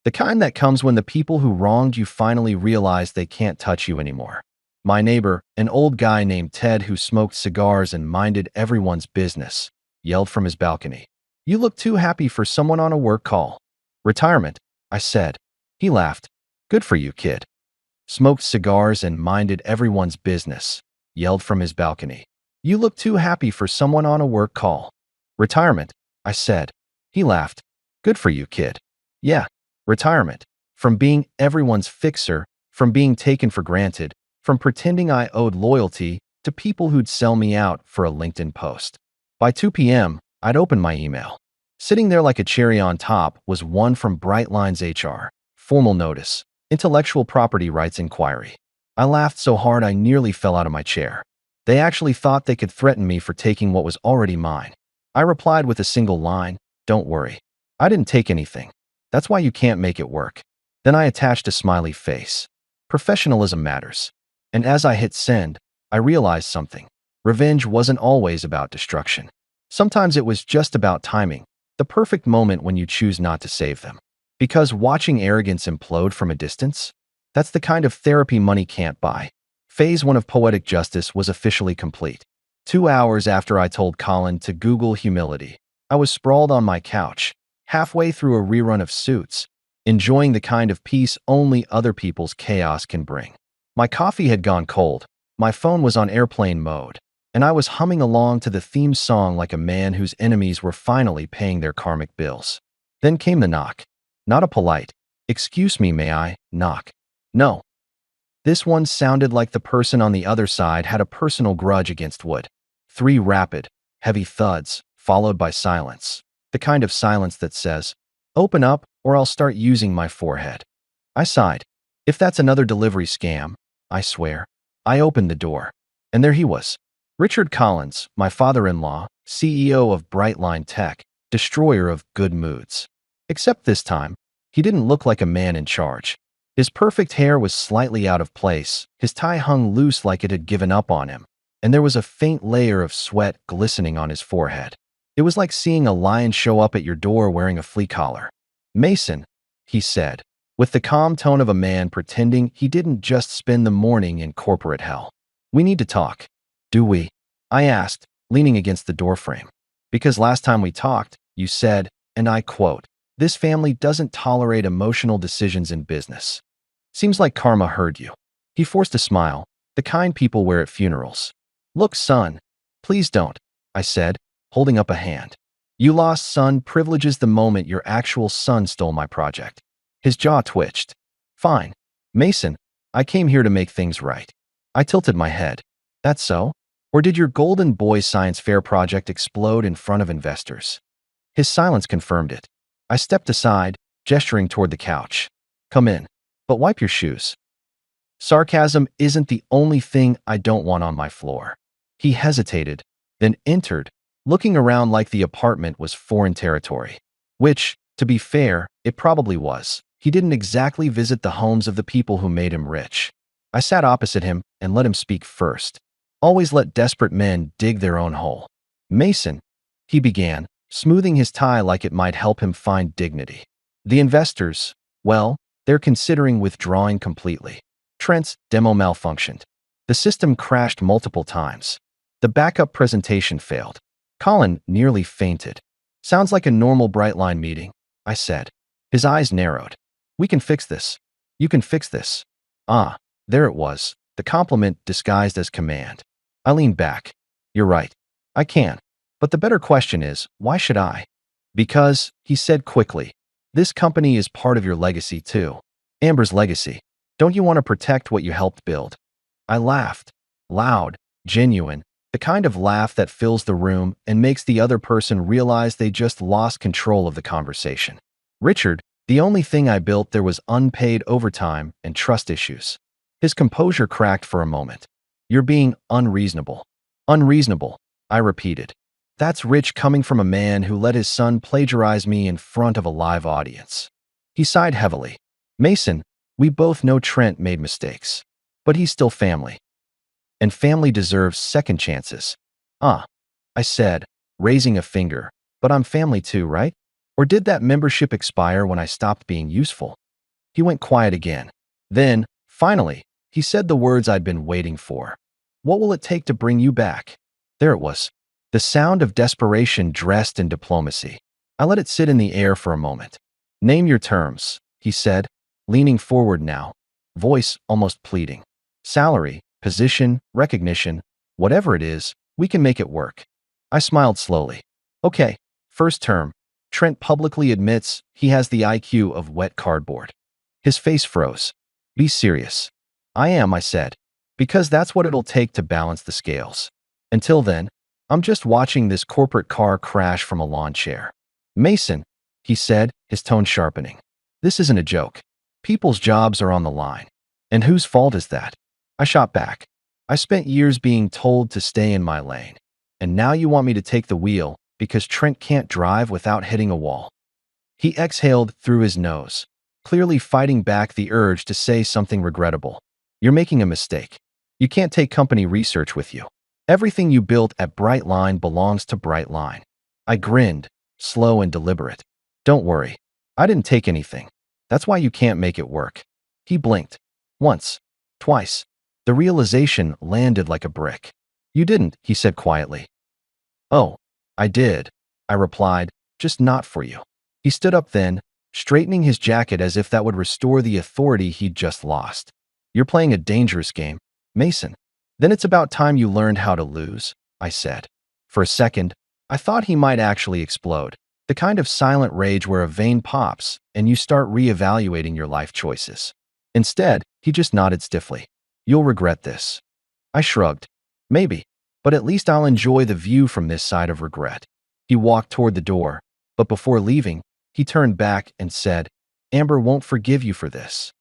The kind that comes when the people who wronged you finally realize they can't touch you anymore. My neighbor, an old guy named Ted who smoked cigars and minded everyone's business, yelled from his balcony, "You look too happy for someone on a work call." "Retirement," I said. He laughed. "Good for you, kid." "Smoked cigars and minded everyone's business," yelled from his balcony. "You look too happy for someone on a work call." "Retirement," I said. He laughed. "Good for you, kid." Yeah, retirement. From being everyone's fixer, from being taken for granted, from pretending I owed loyalty to people who'd sell me out for a LinkedIn post. By 2 p.m., I'd opened my email. Sitting there like a cherry on top was one from Brightline's HR. Formal notice. Intellectual property rights inquiry. I laughed so hard I nearly fell out of my chair. They actually thought they could threaten me for taking what was already mine. I replied with a single line, "Don't worry. I didn't take anything. That's why you can't make it work." Then I attached a smiley face. Professionalism matters. And as I hit send, I realized something. Revenge wasn't always about destruction. Sometimes it was just about timing, the perfect moment when you choose not to save them. Because watching arrogance implode from a distance, that's the kind of therapy money can't buy. Phase 1 of Poetic Justice was officially complete. 2 hours after I told Colin to Google humility, I was sprawled on my couch, halfway through a rerun of Suits, enjoying the kind of peace only other people's chaos can bring. My coffee had gone cold, my phone was on airplane mode, and I was humming along to the theme song like a man whose enemies were finally paying their karmic bills. Then came the knock. Not a polite, "Excuse me, may I knock?" No. This one sounded like the person on the other side had a personal grudge against Wood. 3 rapid, heavy thuds, followed by silence. The kind of silence that says, "Open up or I'll start using my forehead." I sighed. If that's another delivery scam, I swear. I opened the door, and there he was. Richard Collins, my father-in-law, CEO of Brightline Tech, destroyer of good moods. Except this time, he didn't look like a man in charge. His perfect hair was slightly out of place, his tie hung loose like it had given up on him, and there was a faint layer of sweat glistening on his forehead. It was like seeing a lion show up at your door wearing a flea collar. "Mason," he said, with the calm tone of a man pretending he didn't just spend the morning in corporate hell. "We need to talk." "Do we?" I asked, leaning against the doorframe. "Because last time we talked, you said, and I quote, 'This family doesn't tolerate emotional decisions in business.' Seems like karma heard you." He forced a smile, the kind people wear at funerals. "Look, son, please don't," I said, holding up a hand. "You lost son privileges the moment your actual son stole my project." His jaw twitched. "Fine. Mason, I came here to make things right." I tilted my head. "That's so? Or did your Golden Boy Science Fair project explode in front of investors?" His silence confirmed it. I stepped aside, gesturing toward the couch. "Come in, but wipe your shoes." Sarcasm isn't the only thing I don't want on my floor. He hesitated, then entered, looking around like the apartment was foreign territory. Which, to be fair, it probably was. He didn't exactly visit the homes of the people who made him rich. I sat opposite him and let him speak first. Always let desperate men dig their own hole. "Mason," he began, smoothing his tie like it might help him find dignity. "The investors, well, they're considering withdrawing completely. Trent's demo malfunctioned. The system crashed multiple times. The backup presentation failed. Colin nearly fainted. Sounds like a normal Brightline meeting," I said. His eyes narrowed. "We can fix this. You can fix this." Ah, there it was, the compliment disguised as command. I leaned back. "You're right. I can. But the better question is, why should I?" "Because," he said quickly, "this company is part of your legacy too. Amber's legacy. Don't you want to protect what you helped build?" I laughed. Loud, genuine, the kind of laugh that fills the room and makes the other person realize they just lost control of the conversation. "Richard, the only thing I built there was unpaid overtime and trust issues." His composure cracked for a moment. "You're being unreasonable." "Unreasonable," I repeated. "That's rich coming from a man who let his son plagiarize me in front of a live audience." He sighed heavily. "Mason, we both know Trent made mistakes. But he's still family. And family deserves second chances." "Ah," I said, raising a finger, "but I'm family too, right? Or did that membership expire when I stopped being useful?" He went quiet again. Then, finally, he said the words I'd been waiting for. "What will it take to bring you back?" There it was. The sound of desperation dressed in diplomacy. I let it sit in the air for a moment. "Name your terms," he said, leaning forward now, voice almost pleading. "Salary, position, recognition, whatever it is, we can make it work." I smiled slowly. "Okay, first term. Trent publicly admits he has the IQ of wet cardboard." His face froze. "Be serious." "I am," I said, "because that's what it'll take to balance the scales. Until then, I'm just watching this corporate car crash from a lawn chair." "Mason," he said, his tone sharpening, "this isn't a joke. People's jobs are on the line. And whose fault is that?" I shot back. "I spent years being told to stay in my lane. And now you want me to take the wheel because Trent can't drive without hitting a wall." He exhaled through his nose, clearly fighting back the urge to say something regrettable. "You're making a mistake. You can't take company research with you. Everything you built at Brightline belongs to Brightline." I grinned, slow and deliberate. "Don't worry. I didn't take anything. That's why you can't make it work." He blinked. Once. Twice. The realization landed like a brick. "You didn't," he said quietly. "Oh, I did," I replied, "just not for you." He stood up then, straightening his jacket as if that would restore the authority he'd just lost. "You're playing a dangerous game, Mason. Then it's about time you learned how to lose," I said. For a second, I thought he might actually explode. The kind of silent rage where a vein pops and you start reevaluating your life choices. Instead, he just nodded stiffly. "You'll regret this." I shrugged. "Maybe, but at least I'll enjoy the view from this side of regret." He walked toward the door, but before leaving, he turned back and said, "Amber won't forgive you for this."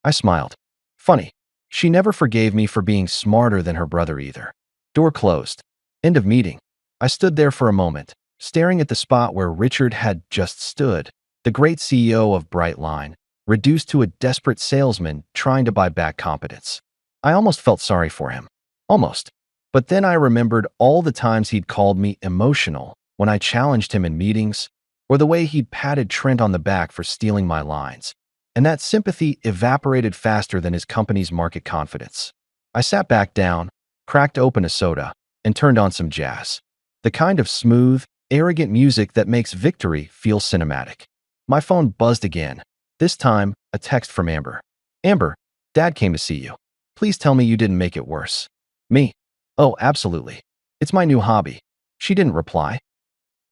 I smiled. Funny. She never forgave me for being smarter than her brother either. Door closed. End of meeting. I stood there for a moment, staring at the spot where Richard had just stood, the great CEO of Brightline, reduced to a desperate salesman trying to buy back competence. I almost felt sorry for him. Almost. But then I remembered all the times he'd called me emotional when I challenged him in meetings, or the way he'd patted Trent on the back for stealing my lines. And that sympathy evaporated faster than his company's market confidence. I sat back down, cracked open a soda, and turned on some jazz. The kind of smooth, arrogant music that makes victory feel cinematic. My phone buzzed again. This time, a text from Amber. Amber, Dad came to see you. Please tell me you didn't make it worse. Me? Oh, absolutely. It's my new hobby. She didn't reply.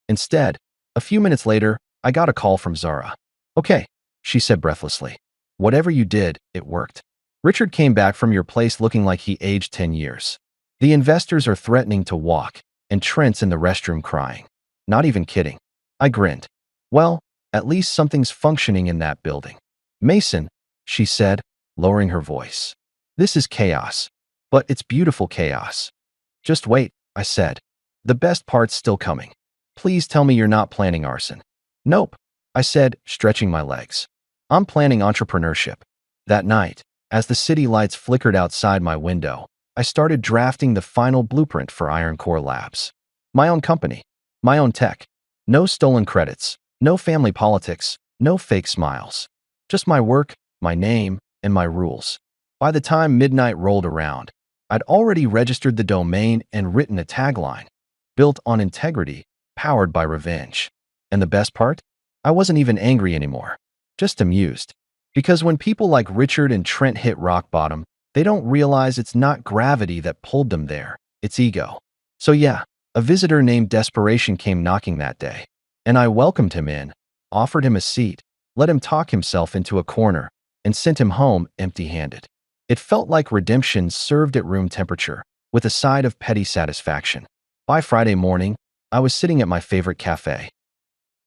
Instead, a few minutes later, I got a call from Zara. Okay, she said breathlessly. Whatever you did, it worked. Richard came back from your place looking like he aged 10 years. The investors are threatening to walk, and Trent's in the restroom crying. Not even kidding. I grinned. Well, at least something's functioning in that building. Mason, she said, lowering her voice. This is chaos. But it's beautiful chaos. Just wait, I said. The best part's still coming. Please tell me you're not planning arson. Nope, I said, stretching my legs. I'm planning entrepreneurship. That night, as the city lights flickered outside my window, I started drafting the final blueprint for Iron Core Labs. My own company, my own tech. No stolen credits, no family politics, no fake smiles. Just my work, my name, and my rules. By the time midnight rolled around, I'd already registered the domain and written a tagline, built on integrity, powered by revenge. And the best part? I wasn't even angry anymore, just amused. Because when people like Richard and Trent hit rock bottom, they don't realize it's not gravity that pulled them there, it's ego. So yeah, a visitor named Desperation came knocking that day. And I welcomed him in, offered him a seat, let him talk himself into a corner, and sent him home empty-handed. It felt like redemption served at room temperature, with a side of petty satisfaction. By Friday morning, I was sitting at my favorite cafe.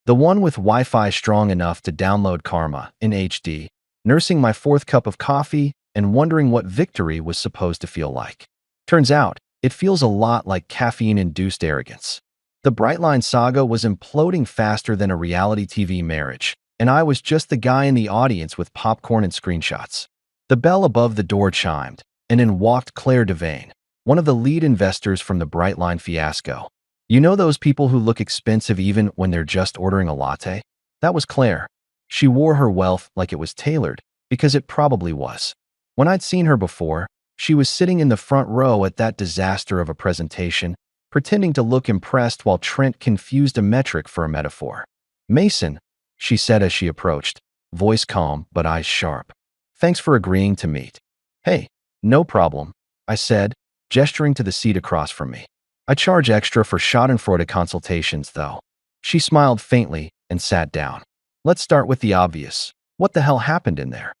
The one with Wi-Fi strong enough to download Karma in HD, nursing my fourth cup of coffee and wondering what victory was supposed to feel like. Turns out, it feels a lot like caffeine-induced arrogance. The Brightline saga was imploding faster than a reality TV marriage, and I was just the guy in the audience with popcorn and screenshots. The bell above the door chimed, and in walked Claire Devane, one of the lead investors from the Brightline fiasco. You know those people who look expensive even when they're just ordering a latte? That was Claire. She wore her wealth like it was tailored, because it probably was. When I'd seen her before, she was sitting in the front row at that disaster of a presentation, pretending to look impressed while Trent confused a metric for a metaphor. Mason, she said as she approached, voice calm but eyes sharp. Thanks for agreeing to meet. Hey, no problem, I said, gesturing to the seat across from me. I charge extra for Schadenfreude consultations, though. She smiled faintly and sat down. Let's start with the obvious. What the hell happened in there?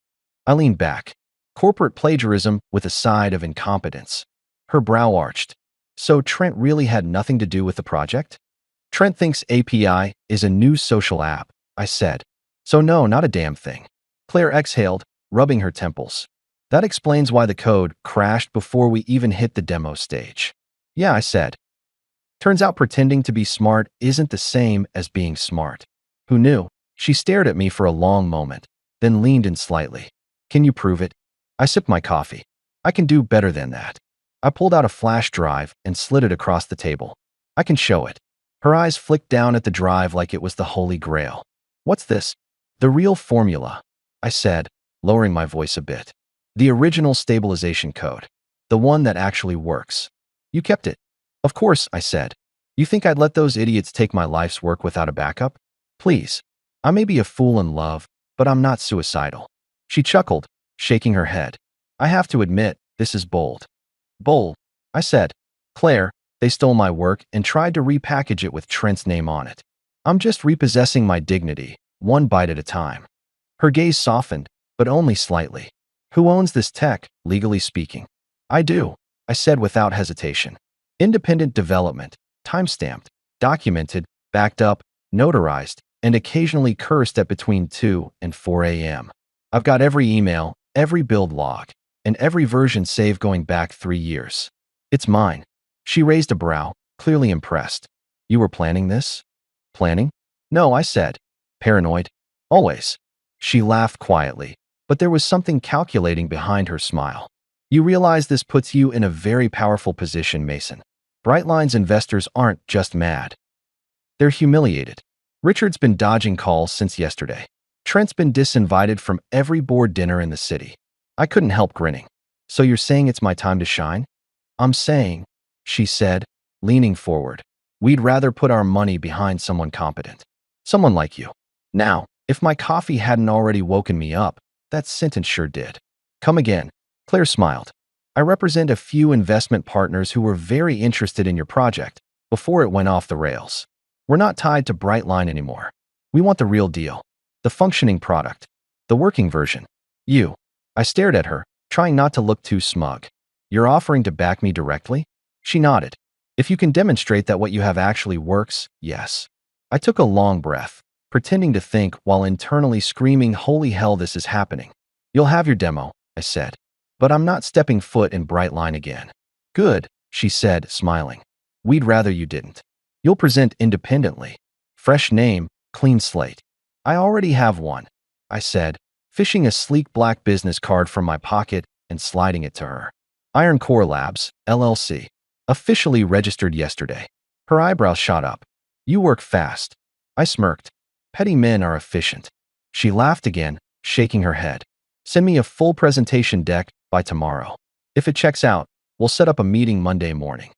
I leaned back. Corporate plagiarism with a side of incompetence. Her brow arched. So Trent really had nothing to do with the project? Trent thinks API is a new social app, I said. So no, not a damn thing. Claire exhaled, rubbing her temples. That explains why the code crashed before we even hit the demo stage. Yeah, I said. Turns out pretending to be smart isn't the same as being smart. Who knew? She stared at me for a long moment, then leaned in slightly. Can you prove it? I sipped my coffee. I can do better than that. I pulled out a flash drive and slid it across the table. I can show it. Her eyes flicked down at the drive like it was the Holy Grail. What's this? The real formula, I said, lowering my voice a bit. The original stabilization code. The one that actually works. You kept it. Of course, I said. You think I'd let those idiots take my life's work without a backup? Please. I may be a fool in love, but I'm not suicidal. She chuckled, shaking her head. I have to admit, this is bold. Bold, I said. Claire, they stole my work and tried to repackage it with Trent's name on it. I'm just repossessing my dignity, one bite at a time. Her gaze softened, but only slightly. Who owns this tech, legally speaking? I do, I said without hesitation. Independent development, timestamped, documented, backed up, notarized, and occasionally cursed at between 2 and 4 a.m. I've got every email, every build log, and every version saved going back 3 years. It's mine. She raised a brow, clearly impressed. You were planning this? Planning? No, I said. Paranoid? Always. She laughed quietly, but there was something calculating behind her smile. You realize this puts you in a very powerful position, Mason. Brightline's investors aren't just mad. They're humiliated. Richard's been dodging calls since yesterday. Trent's been disinvited from every board dinner in the city. I couldn't help grinning. So you're saying it's my time to shine? I'm saying, she said, leaning forward. We'd rather put our money behind someone competent. Someone like you. Now, if my coffee hadn't already woken me up, that sentence sure did. Come again. Claire smiled. I represent a few investment partners who were very interested in your project before it went off the rails. We're not tied to Brightline anymore. We want the real deal. The functioning product. The working version. You. I stared at her, trying not to look too smug. You're offering to back me directly? She nodded. If you can demonstrate that what you have actually works, yes. I took a long breath, pretending to think while internally screaming, holy hell, this is happening. You'll have your demo, I said. But I'm not stepping foot in Brightline again. Good, she said, smiling. We'd rather you didn't. You'll present independently. Fresh name, clean slate. I already have one, I said, fishing a sleek black business card from my pocket and sliding it to her. Iron Core Labs, LLC. Officially registered yesterday. Her eyebrows shot up. You work fast. I smirked. Petty men are efficient. She laughed again, shaking her head. Send me a full presentation deck by tomorrow. If it checks out, we'll set up a meeting Monday morning.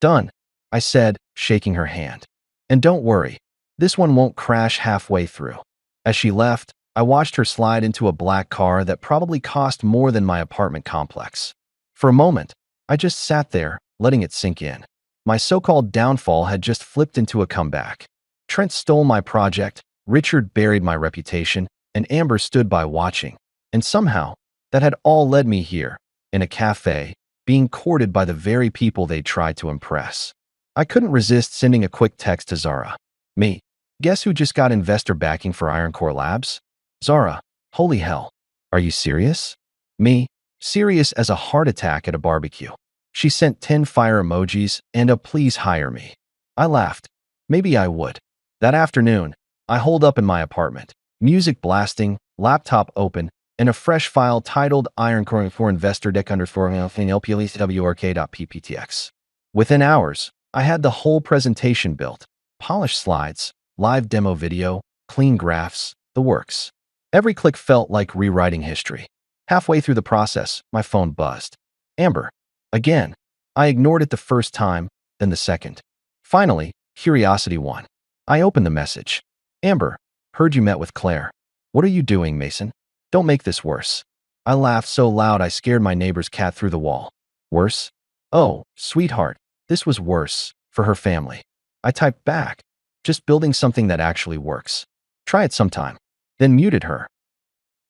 Done, I said, shaking her hand. And don't worry, this one won't crash halfway through. As she left, I watched her slide into a black car that probably cost more than my apartment complex. For a moment, I just sat there, letting it sink in. My so-called downfall had just flipped into a comeback. Trent stole my project, Richard buried my reputation, and Amber stood by watching. And somehow, that had all led me here, in a cafe, being courted by the very people they tried to impress. I couldn't resist sending a quick text to Zara. Me. Guess who just got investor backing for Iron Core Labs? Zara. Holy hell. Are you serious? Me. Serious as a heart attack at a barbecue. She sent 10 fire emojis and a please hire me. I laughed. Maybe I would. That afternoon, I holed up in my apartment, music blasting, laptop open, and a fresh file titled Iron Core for Investor Deck LPLCWRK.pptx. Within hours, I had the whole presentation built, polished slides, live demo video, clean graphs, the works. Every click felt like rewriting history. Halfway through the process, my phone buzzed. Amber. Again. I ignored it the first time, then the second. Finally, curiosity won. I opened the message. Amber, heard you met with Claire. What are you doing, Mason? Don't make this worse. I laughed so loud I scared my neighbor's cat through the wall. Worse? Oh, sweetheart, this was worse, for her family. I typed back. Just building something that actually works. Try it sometime. Then muted her.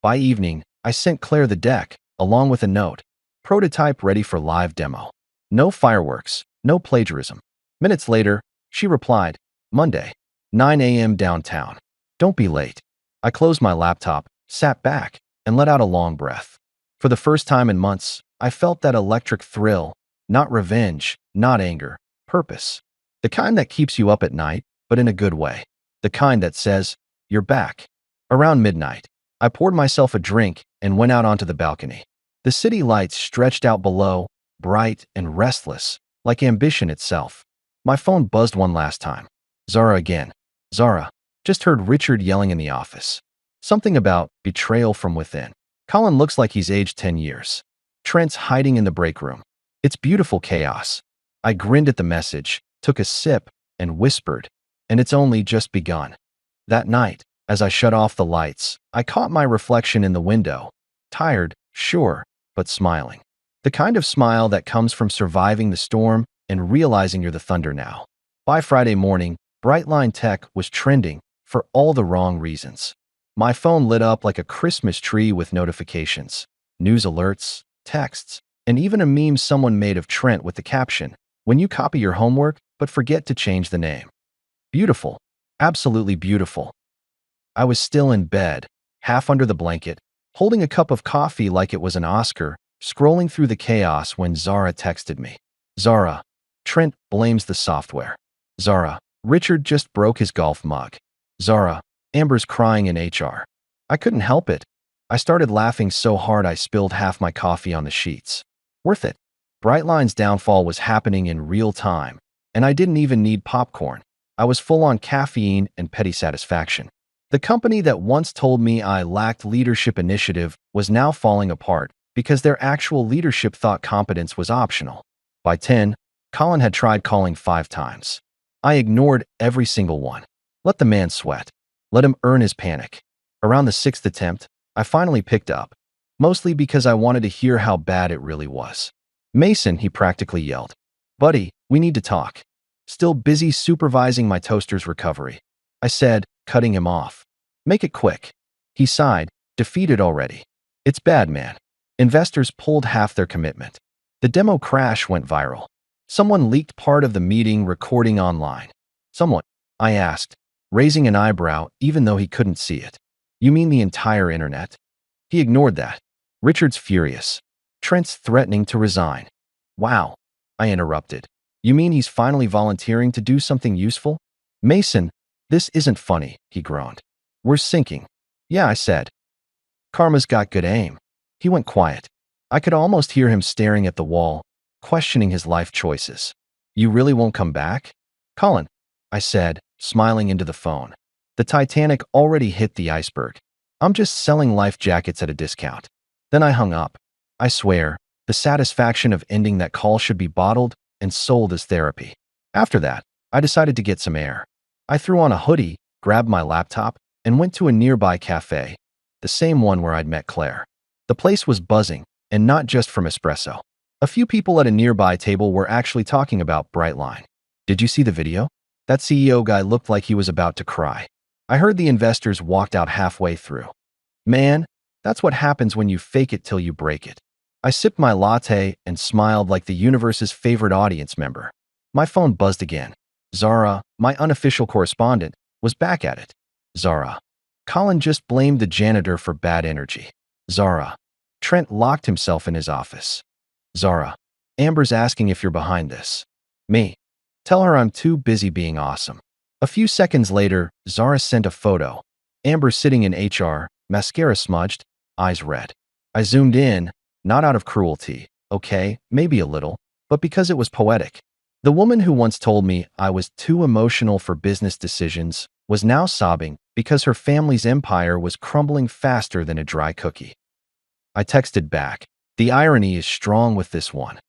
By evening, I sent Claire the deck, along with a note. Prototype ready for live demo. No fireworks, no plagiarism. Minutes later, she replied, Monday, 9 a.m. downtown. Don't be late. I closed my laptop, sat back, and let out a long breath. For the first time in months, I felt that electric thrill, not revenge, not anger, purpose. The kind that keeps you up at night, but in a good way. The kind that says, you're back. Around midnight, I poured myself a drink and went out onto the balcony. The city lights stretched out below, bright and restless, like ambition itself. My phone buzzed one last time. Zara again. Zara. Just heard Richard yelling in the office. Something about betrayal from within. Colin looks like he's aged 10 years. Trent's hiding in the break room. It's beautiful chaos. I grinned at the message, took a sip, and whispered, and it's only just begun. That night, as I shut off the lights, I caught my reflection in the window. Tired, sure, but smiling. The kind of smile that comes from surviving the storm and realizing you're the thunder now. By Friday morning, Brightline Tech was trending for all the wrong reasons. My phone lit up like a Christmas tree with notifications, news alerts, texts, and even a meme someone made of Trent with the caption, "When you copy your homework, but forget to change the name." Beautiful. Absolutely beautiful. I was still in bed, half under the blanket, holding a cup of coffee like it was an Oscar, scrolling through the chaos when Zara texted me. Zara, Trent blames the software. Zara, Richard just broke his golf mug. Zara, Amber's crying in HR. I couldn't help it. I started laughing so hard I spilled half my coffee on the sheets. Worth it. Brightline's downfall was happening in real time, and I didn't even need popcorn. I was full on caffeine and petty satisfaction. The company that once told me I lacked leadership initiative was now falling apart because their actual leadership thought competence was optional. By 10, Colin had tried calling 5 times. I ignored every single one. Let the man sweat. Let him earn his panic. Around the 6th attempt, I finally picked up, mostly because I wanted to hear how bad it really was. Mason, he practically yelled. Buddy, we need to talk. Still busy supervising my toaster's recovery. I said, cutting him off. Make it quick. He sighed, defeated already. It's bad, man. Investors pulled half their commitment. The demo crash went viral. Someone leaked part of the meeting recording online. Someone, I asked, raising an eyebrow even though he couldn't see it. You mean the entire internet? He ignored that. Richard's furious. Trent's threatening to resign. Wow, I interrupted. You mean he's finally volunteering to do something useful? Mason, this isn't funny, he groaned. We're sinking. Yeah, I said. Karma's got good aim. He went quiet. I could almost hear him staring at the wall, questioning his life choices. You really won't come back? Colin, I said, smiling into the phone. The Titanic already hit the iceberg. I'm just selling life jackets at a discount. Then I hung up. I swear, the satisfaction of ending that call should be bottled and sold as therapy. After that, I decided to get some air. I threw on a hoodie, grabbed my laptop, and went to a nearby cafe, the same one where I'd met Claire. The place was buzzing, and not just from espresso. A few people at a nearby table were actually talking about Brightline. Did you see the video? That CEO guy looked like he was about to cry. I heard the investors walked out halfway through. Man, that's what happens when you fake it till you break it. I sipped my latte and smiled like the universe's favorite audience member. My phone buzzed again. Zara, my unofficial correspondent, was back at it. Zara. Colin just blamed the janitor for bad energy. Zara. Trent locked himself in his office. Zara. Amber's asking if you're behind this. Me. Tell her I'm too busy being awesome. A few seconds later, Zara sent a photo. Amber sitting in HR, mascara smudged, eyes red. I zoomed in, not out of cruelty, okay, maybe a little, but because it was poetic. The woman who once told me I was too emotional for business decisions was now sobbing because her family's empire was crumbling faster than a dry cookie. I texted back. The irony is strong with this one.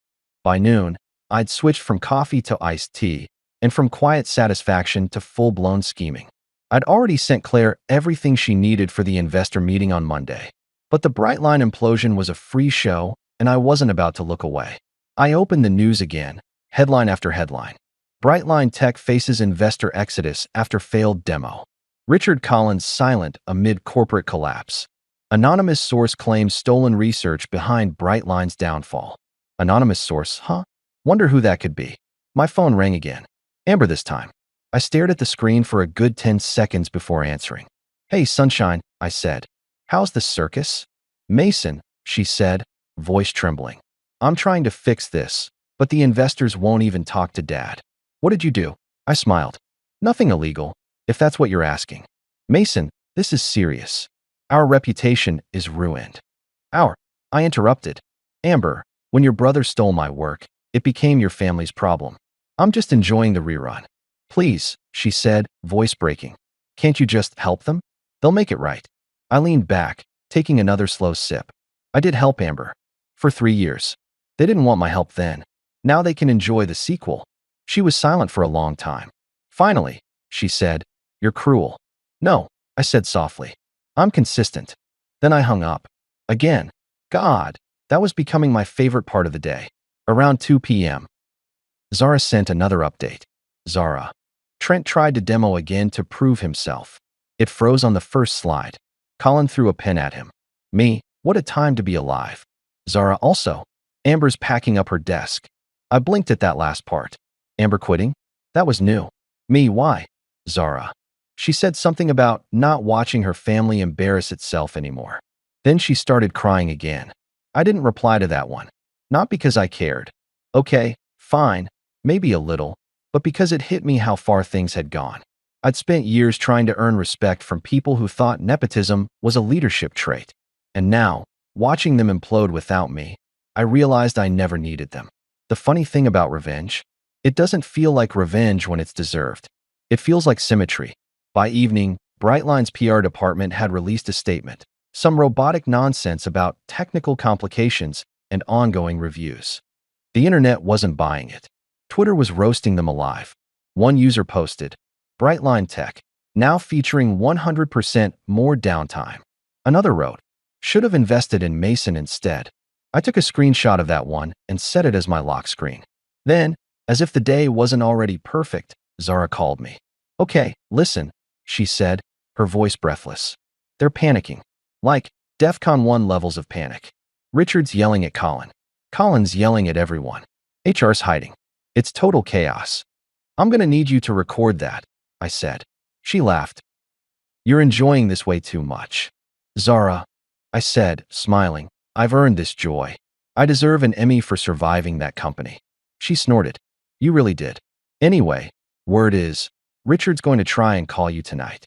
By noon, I'd switched from coffee to iced tea, and from quiet satisfaction to full-blown scheming. I'd already sent Claire everything she needed for the investor meeting on Monday. But the Brightline implosion was a free show, and I wasn't about to look away. I opened the news again, headline after headline. Brightline Tech faces investor exodus after failed demo. Richard Collins silent amid corporate collapse. Anonymous source claims stolen research behind Brightline's downfall. Anonymous source, huh? Wonder who that could be. My phone rang again. Amber this time. I stared at the screen for a good 10 seconds before answering. Hey, sunshine, I said. How's the circus? Mason, she said, voice trembling. I'm trying to fix this, but the investors won't even talk to Dad. What did you do? I smiled. Nothing illegal, if that's what you're asking. Mason, this is serious. Our reputation is ruined. I interrupted. Amber, when your brother stole my work, it became your family's problem. I'm just enjoying the rerun. Please, she said, voice breaking. Can't you just help them? They'll make it right. I leaned back, taking another slow sip. I did help Amber. For 3 years. They didn't want my help then. Now they can enjoy the sequel. She was silent for a long time. Finally, she said, you're cruel. No, I said softly. I'm consistent. Then I hung up. Again. God, that was becoming my favorite part of the day. Around 2 p.m. Zara sent another update. Zara. Trent tried to demo again to prove himself. It froze on the first slide. Colin threw a pen at him. Me, what a time to be alive. Zara also. Amber's packing up her desk. I blinked at that last part. Amber quitting? That was new. Me, why? Zara. She said something about not watching her family embarrass itself anymore. Then she started crying again. I didn't reply to that one. Not because I cared. Okay, fine, maybe a little, but because it hit me how far things had gone. I'd spent years trying to earn respect from people who thought nepotism was a leadership trait. And now, watching them implode without me, I realized I never needed them. The funny thing about revenge? It doesn't feel like revenge when it's deserved. It feels like symmetry. By evening, Brightline's PR department had released a statement. Some robotic nonsense about technical complications and ongoing reviews. The internet wasn't buying it. Twitter was roasting them alive. One user posted, Brightline Tech, now featuring 100% more downtime. Another wrote, should have invested in Mason instead. I took a screenshot of that one and set it as my lock screen. Then, as if the day wasn't already perfect, Zara called me. Okay, listen, she said, her voice breathless. They're panicking. Like, DEFCON 1 levels of panic. Richard's yelling at Colin. Colin's yelling at everyone. HR's hiding. It's total chaos. I'm gonna need you to record that, I said. She laughed. You're enjoying this way too much. Zara, I said, smiling, I've earned this joy. I deserve an Emmy for surviving that company. She snorted. You really did. Anyway, word is, Richard's going to try and call you tonight.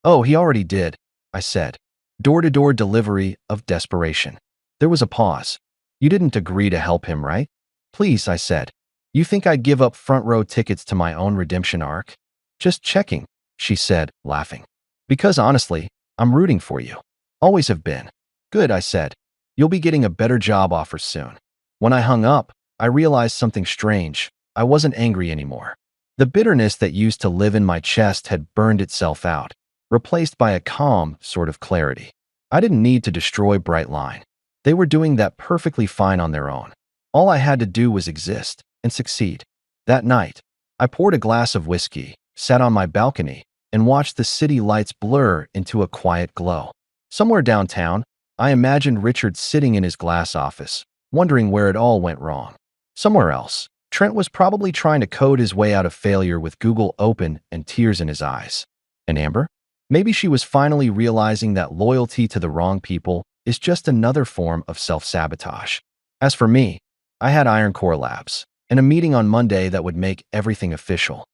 Oh, he already did, I said. Door-to-door delivery of desperation. There was a pause. You didn't agree to help him, right? Please, I said. You think I'd give up front-row tickets to my own redemption arc? Just checking, she said, laughing. Because honestly, I'm rooting for you. Always have been. Good, I said. You'll be getting a better job offer soon. When I hung up, I realized something strange. I wasn't angry anymore. The bitterness that used to live in my chest had burned itself out, replaced by a calm sort of clarity. I didn't need to destroy Brightline. They were doing that perfectly fine on their own. All I had to do was exist and succeed. That night, I poured a glass of whiskey, sat on my balcony, and watched the city lights blur into a quiet glow. Somewhere downtown, I imagined Richard sitting in his glass office, wondering where it all went wrong. Somewhere else, Trent was probably trying to code his way out of failure with Google open and tears in his eyes. And Amber? Maybe she was finally realizing that loyalty to the wrong people is just another form of self-sabotage. As for me, I had Iron Core Labs, and a meeting on Monday that would make everything official.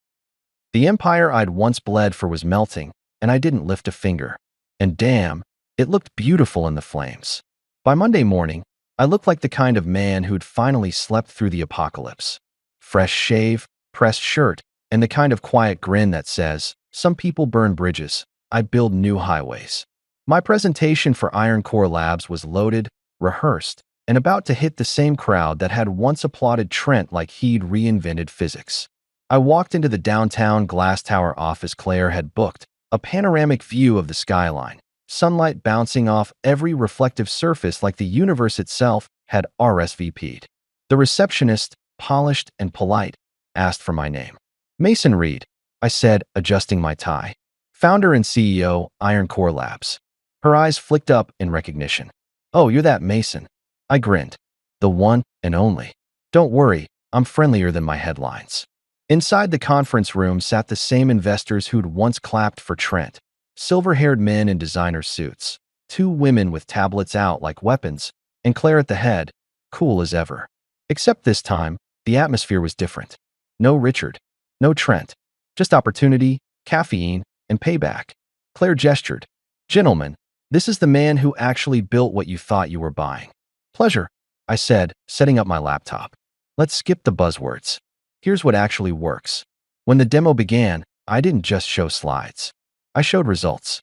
The empire I'd once bled for was melting, and I didn't lift a finger. And damn, it looked beautiful in the flames. By Monday morning, I looked like the kind of man who'd finally slept through the apocalypse. Fresh shave, pressed shirt, and the kind of quiet grin that says, some people burn bridges, I build new highways. My presentation for Iron Core Labs was loaded, rehearsed, and about to hit the same crowd that had once applauded Trent like he'd reinvented physics. I walked into the downtown glass tower office Claire had booked, a panoramic view of the skyline, sunlight bouncing off every reflective surface like the universe itself had RSVP'd. The receptionist, polished and polite, asked for my name. Mason Reed, I said, adjusting my tie. Founder and CEO, Iron Core Labs. Her eyes flicked up in recognition. Oh, you're that Mason. I grinned. The one and only. Don't worry, I'm friendlier than my headlines. Inside the conference room sat the same investors who'd once clapped for Trent. Silver-haired men in designer suits. Two women with tablets out like weapons, and Claire at the head, cool as ever. Except this time, the atmosphere was different. No Richard. No Trent. Just opportunity, caffeine, and payback. Claire gestured. Gentlemen, this is the man who actually built what you thought you were buying. Pleasure, I said, setting up my laptop. Let's skip the buzzwords. Here's what actually works. When the demo began, I didn't just show slides. I showed results.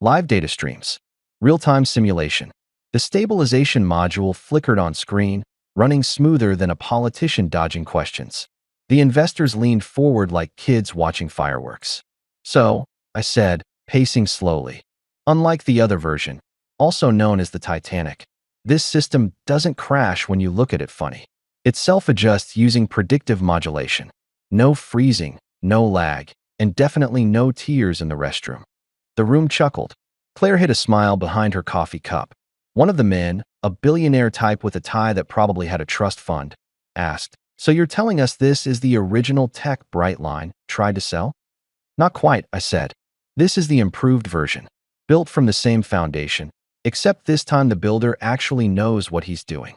Live data streams. Real-time simulation. The stabilization module flickered on screen, running smoother than a politician dodging questions. The investors leaned forward like kids watching fireworks. So, I said, pacing slowly. Unlike the other version, also known as the Titanic, this system doesn't crash when you look at it funny. It self-adjusts using predictive modulation. No freezing, no lag, and definitely no tears in the restroom. The room chuckled. Claire hid a smile behind her coffee cup. One of the men, a billionaire type with a tie that probably had a trust fund, asked, so you're telling us this is the original tech Brightline tried to sell? Not quite, I said. This is the improved version. Built from the same foundation, Except this time the builder actually knows what he's doing.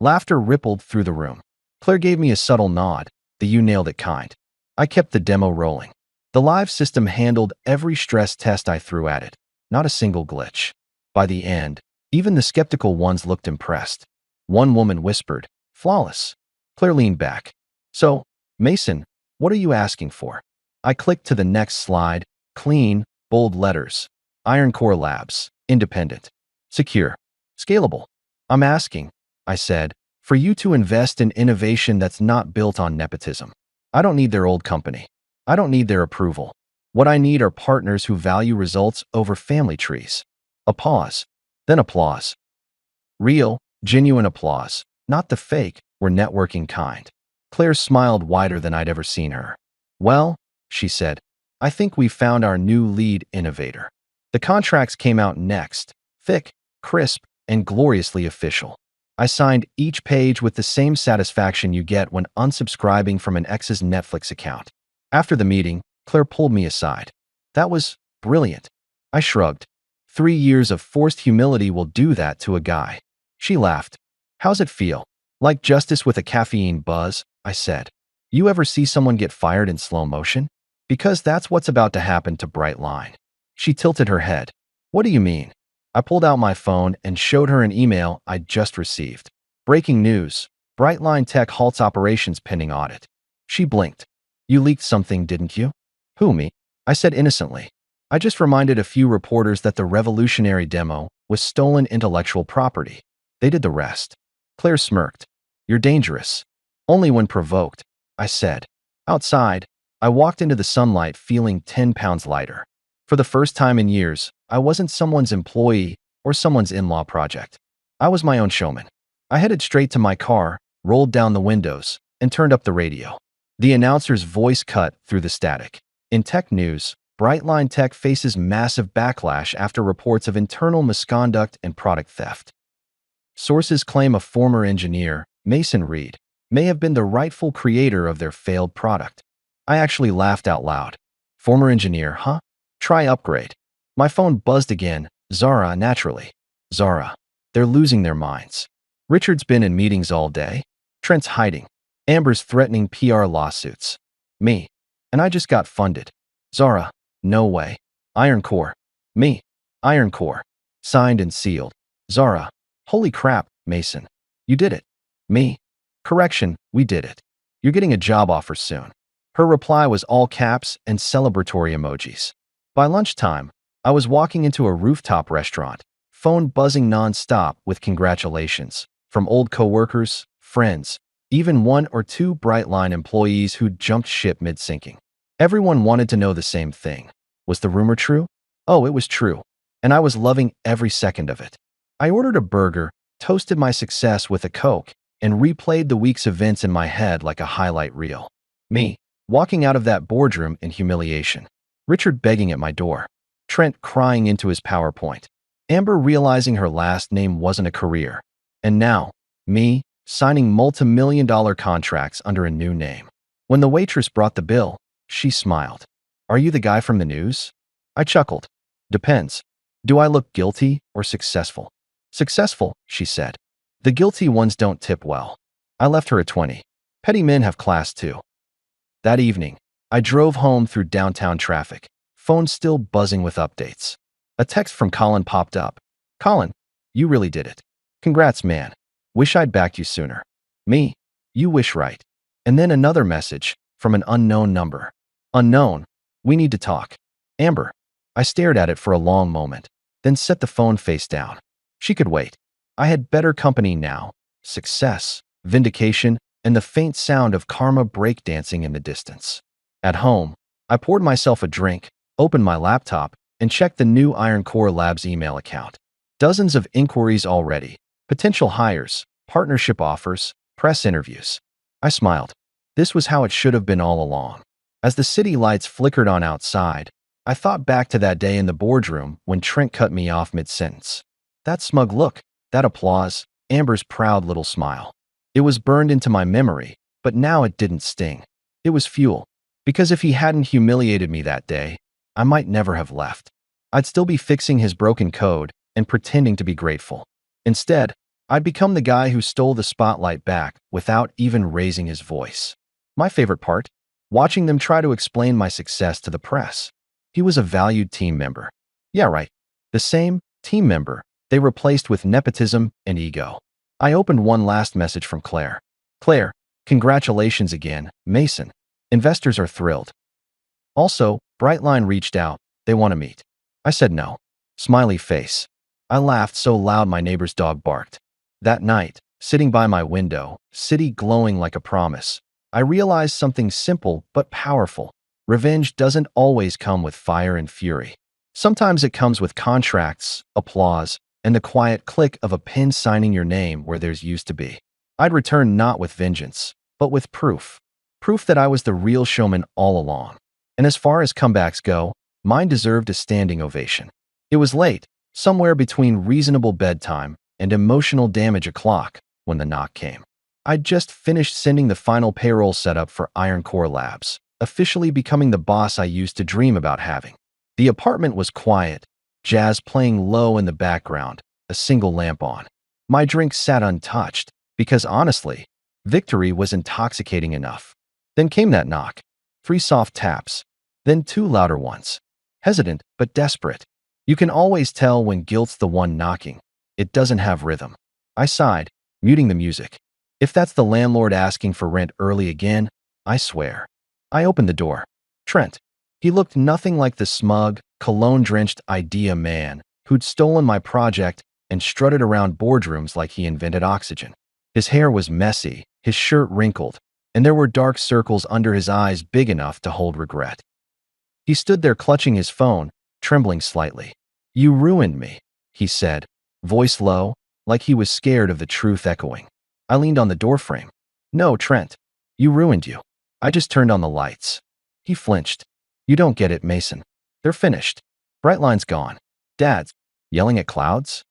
Laughter rippled through the room. Claire gave me a subtle nod, the "you nailed it" kind. I kept the demo rolling. The live system handled every stress test I threw at it, not a single glitch. By the end, even the skeptical ones looked impressed. One woman whispered, "Flawless." Claire leaned back. "So, Mason, what are you asking for?" I clicked to the next slide. Clean, bold letters. Iron Core Labs. Independent. Secure. Scalable. "I'm asking," I said, "for you to invest in innovation that's not built on nepotism. I don't need their old company. I don't need their approval. What I need are partners who value results over family trees." A pause. Then applause. Real, genuine applause. Not the fake, we're networking kind. Claire smiled wider than I'd ever seen her. "Well," she said, "I think we found our new lead innovator." The contracts came out next, thick, crisp, and gloriously official. I signed each page with the same satisfaction you get when unsubscribing from an ex's Netflix account. After the meeting, Claire pulled me aside. "That was brilliant." I shrugged. 3 years of forced humility will do that to a guy. She laughed. "How's it feel? Like justice with a caffeine buzz?" I said. "You ever see someone get fired in slow motion? Because that's what's about to happen to Brightline." She tilted her head. "What do you mean?" I pulled out my phone and showed her an email I'd just received. "Breaking news. Brightline Tech halts operations pending audit." She blinked. "You leaked something, didn't you?" "Who, me?" I said innocently. "I just reminded a few reporters that the revolutionary demo was stolen intellectual property. They did the rest." Claire smirked. "You're dangerous." "Only when provoked," I said. Outside, I walked into the sunlight feeling 10 pounds lighter. For the first time in years, I wasn't someone's employee or someone's in-law project. I was my own showman. I headed straight to my car, rolled down the windows, and turned up the radio. The announcer's voice cut through the static. In tech news, Brightline Tech faces massive backlash after reports of internal misconduct and product theft. Sources claim a former engineer, Mason Reed, may have been the rightful creator of their failed product. I actually laughed out loud. "Former engineer, huh? Try upgrade." My phone buzzed again. Zara, naturally. Zara. They're losing their minds. Richard's been in meetings all day. Trent's hiding. Amber's threatening PR lawsuits. Me. And I just got funded. Zara. No way. Iron Core. Me. Iron Core. Signed and sealed. Zara. Holy crap, Mason. You did it. Me. Correction, we did it. You're getting a job offer soon. Her reply was all caps and celebratory emojis. By lunchtime, I was walking into a rooftop restaurant, phone buzzing nonstop with congratulations from old coworkers, friends, even 1 or 2 Brightline employees who'd jumped ship mid-sinking. Everyone wanted to know the same thing. Was the rumor true? Oh, it was true, and I was loving every second of it. I ordered a burger, toasted my success with a Coke, and replayed the week's events in my head like a highlight reel. Me, walking out of that boardroom in humiliation. Richard begging at my door. Trent crying into his PowerPoint. Amber realizing her last name wasn't a career. And now, me, signing multi-million-dollar contracts under a new name. When the waitress brought the bill, she smiled. "Are you the guy from the news?" I chuckled. "Depends. Do I look guilty or successful?" "Successful," she said. "The guilty ones don't tip well." I left her a 20. Petty men have class too. That evening, I drove home through downtown traffic, phone still buzzing with updates. A text from Colin popped up. "Colin, you really did it. Congrats, man. Wish I'd backed you sooner." Me, "You wish right." And then another message from an unknown number. "Unknown, we need to talk." Amber. I stared at it for a long moment, then set the phone face down. She could wait. I had better company now. Success, vindication, and the faint sound of karma breakdancing in the distance. At home, I poured myself a drink, opened my laptop, and checked the new Iron Core Labs email account. Dozens of inquiries already, potential hires, partnership offers, press interviews. I smiled. This was how it should have been all along. As the city lights flickered on outside, I thought back to that day in the boardroom when Trent cut me off mid-sentence. That smug look, that applause, Amber's proud little smile. It was burned into my memory, but now it didn't sting. It was fuel. Because if he hadn't humiliated me that day, I might never have left. I'd still be fixing his broken code, and pretending to be grateful. Instead, I'd become the guy who stole the spotlight back without even raising his voice. My favorite part? Watching them try to explain my success to the press. He was a valued team member. Yeah, right. The same team member they replaced with nepotism and ego. I opened one last message from Claire. Claire, congratulations again, Mason. Investors are thrilled. Also, Brightline reached out. They want to meet. I said no. Smiley face. I laughed so loud my neighbor's dog barked. That night, sitting by my window, city glowing like a promise, I realized something simple but powerful. Revenge doesn't always come with fire and fury. Sometimes it comes with contracts, applause, and the quiet click of a pen signing your name where there's used to be. I'd return not with vengeance, but with proof. Proof that I was the real showman all along. And as far as comebacks go, mine deserved a standing ovation. It was late, somewhere between reasonable bedtime and emotional damage o'clock, when the knock came. I'd just finished sending the final payroll setup for Iron Core Labs, officially becoming the boss I used to dream about having. The apartment was quiet, jazz playing low in the background, a single lamp on. My drink sat untouched, because honestly, victory was intoxicating enough. Then came that knock. 3 soft taps, then 2 louder ones. Hesitant, but desperate. You can always tell when guilt's the one knocking. It doesn't have rhythm. I sighed, muting the music. If that's the landlord asking for rent early again, I swear. I opened the door. Trent. He looked nothing like the smug, cologne-drenched idea man who'd stolen my project and strutted around boardrooms like he invented oxygen. His hair was messy, his shirt wrinkled, and there were dark circles under his eyes big enough to hold regret. He stood there clutching his phone, trembling slightly. "You ruined me," he said, voice low, like he was scared of the truth echoing. I leaned on the doorframe. "No, Trent. You ruined you. I just turned on the lights." He flinched. "You don't get it, Mason. They're finished. Brightline's gone. Dad's yelling at clouds?"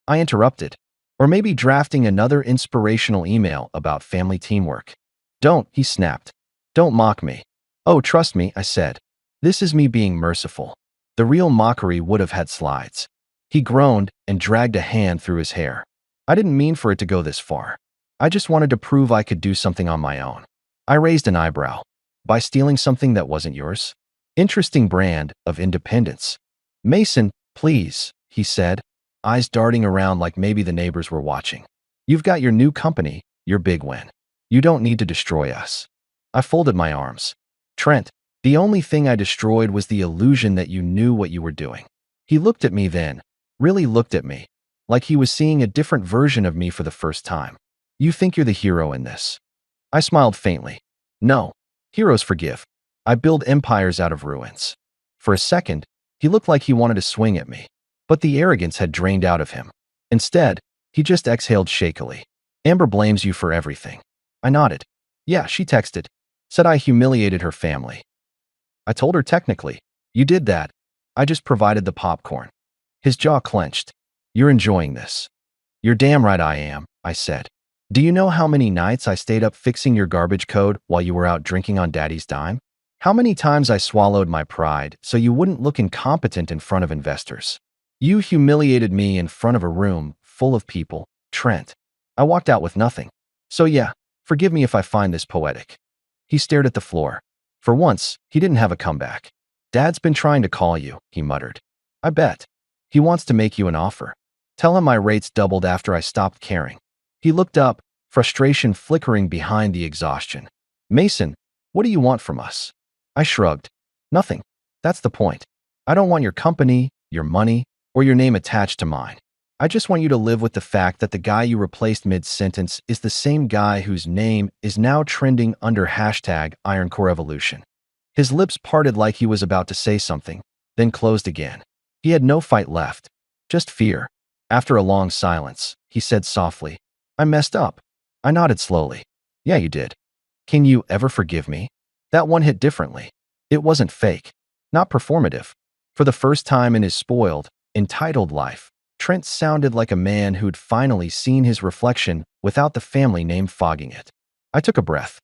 I interrupted. "Or maybe drafting another inspirational email about family teamwork." "Don't," he snapped. "Don't mock me." "Oh, trust me," I said. "This is me being merciful." The real mockery would have had slides. He groaned and dragged a hand through his hair. "I didn't mean for it to go this far. I just wanted to prove I could do something on my own." I raised an eyebrow. "By stealing something that wasn't yours?" Interesting brand of independence. "Mason, please," he said, eyes darting around like maybe the neighbors were watching. "You've got your new company, your big win. You don't need to destroy us." I folded my arms. "Trent, the only thing I destroyed was the illusion that you knew what you were doing." He looked at me then, really looked at me, like he was seeing a different version of me for the first time. "You think you're the hero in this?" I smiled faintly. "No. Heroes forgive. I build empires out of ruins." For a second, he looked like he wanted to swing at me, but the arrogance had drained out of him. Instead, he just exhaled shakily. "Amber blames you for everything." I nodded. "Yeah, she texted. Said I humiliated her family." I told her technically. "You did that. I just provided the popcorn." His jaw clenched. "You're enjoying this." "You're damn right I am," I said. "Do you know how many nights I stayed up fixing your garbage code while you were out drinking on Daddy's dime? How many times I swallowed my pride so you wouldn't look incompetent in front of investors? You humiliated me in front of a room full of people, Trent." I walked out with nothing. "So yeah, forgive me if I find this poetic." He stared at the floor. For once, he didn't have a comeback. "Dad's been trying to call you," he muttered. "I bet. He wants to make you an offer. Tell him my rates doubled after I stopped caring." He looked up, frustration flickering behind the exhaustion. "Mason, what do you want from us?" I shrugged. "Nothing. That's the point. I don't want your company, your money, or your name attached to mine. I just want you to live with the fact that the guy you replaced mid-sentence is the same guy whose name is now trending under hashtag #IronCoreEvolution." His lips parted like he was about to say something, then closed again. He had no fight left, just fear. After a long silence, he said softly, "I messed up." I nodded slowly. "Yeah, you did. Can you ever forgive me?" That one hit differently. It wasn't fake, not performative. For the first time in his spoiled, entitled life, Trent sounded like a man who'd finally seen his reflection without the family name fogging it. I took a breath.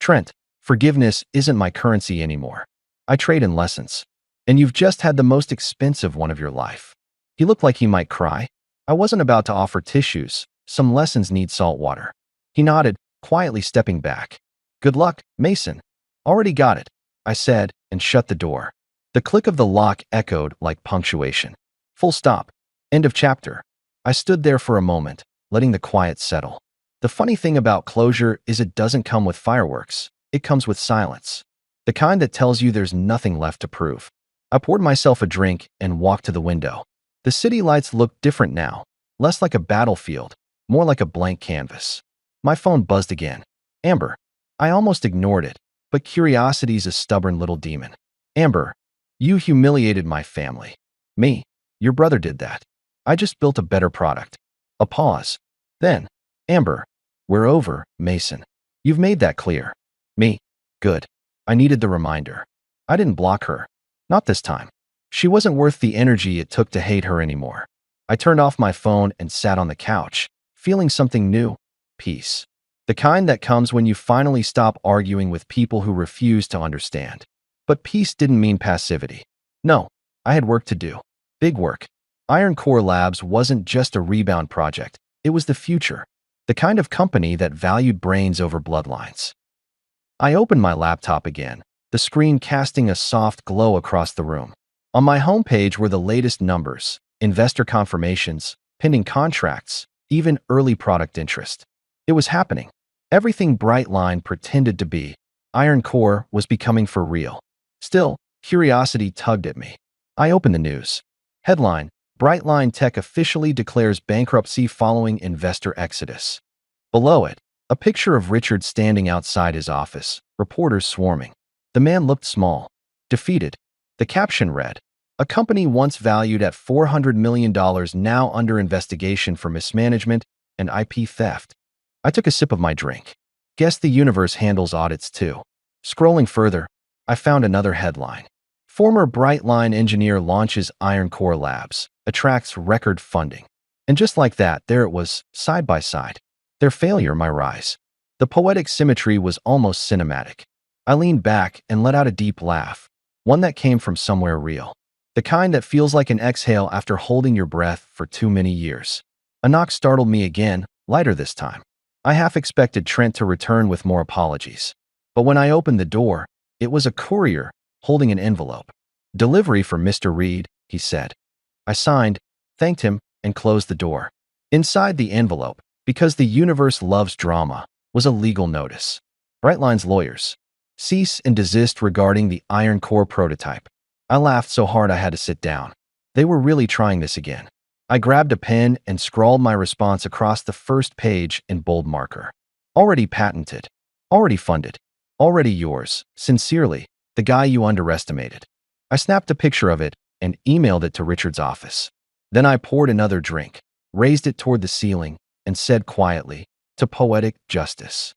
"Trent, forgiveness isn't my currency anymore. I trade in lessons. And you've just had the most expensive one of your life." He looked like he might cry. I wasn't about to offer tissues. Some lessons need salt water. He nodded, quietly stepping back. Good luck, Mason. Already got it, I said, and shut the door. The click of the lock echoed like punctuation. Full stop. End of chapter. I stood there for a moment, letting the quiet settle. The funny thing about closure is it doesn't come with fireworks. It comes with silence. The kind that tells you there's nothing left to prove. I poured myself a drink and walked to the window. The city lights looked different now, less like a battlefield, more like a blank canvas. My phone buzzed again. Amber. I almost ignored it, but curiosity's a stubborn little demon. Amber, you humiliated my family. Me. Your brother did that. I just built a better product. A pause. Then, Amber, we're over, Mason. You've made that clear. Me. Good. I needed the reminder. I didn't block her. Not this time. She wasn't worth the energy it took to hate her anymore. I turned off my phone and sat on the couch, feeling something new. Peace. The kind that comes when you finally stop arguing with people who refuse to understand. But peace didn't mean passivity. No, I had work to do. Big work. Iron Core Labs wasn't just a rebound project. It was the future. The kind of company that valued brains over bloodlines. I opened my laptop again, the screen casting a soft glow across the room. On my homepage were the latest numbers, investor confirmations, pending contracts, even early product interest. It was happening. Everything Brightline pretended to be, Iron Core, was becoming for real. Still, curiosity tugged at me. I opened the news. Headline: Brightline Tech officially declares bankruptcy following investor exodus. Below it, a picture of Richard standing outside his office, reporters swarming. The man looked small, defeated. The caption read, "A company once valued at $400 million now under investigation for mismanagement and IP theft." I took a sip of my drink. Guess the universe handles audits too. Scrolling further, I found another headline. Former Brightline engineer launches Iron Core Labs, attracts record funding. And just like that, there it was, side by side. Their failure, my rise. The poetic symmetry was almost cinematic. I leaned back and let out a deep laugh, one that came from somewhere real. The kind that feels like an exhale after holding your breath for too many years. A knock startled me again, lighter this time. I half expected Trent to return with more apologies. But when I opened the door, it was a courier holding an envelope. "Delivery for Mr. Reed," he said. I signed, thanked him, and closed the door. Inside the envelope, because the universe loves drama, was a legal notice. Brightline's lawyers. Cease and desist regarding the Iron Core prototype. I laughed so hard I had to sit down. They were really trying this again. I grabbed a pen and scrawled my response across the first page in bold marker. Already patented. Already funded. Already yours. Sincerely, the guy you underestimated. I snapped a picture of it and emailed it to Richard's office. Then I poured another drink, raised it toward the ceiling, and said quietly, "To poetic justice."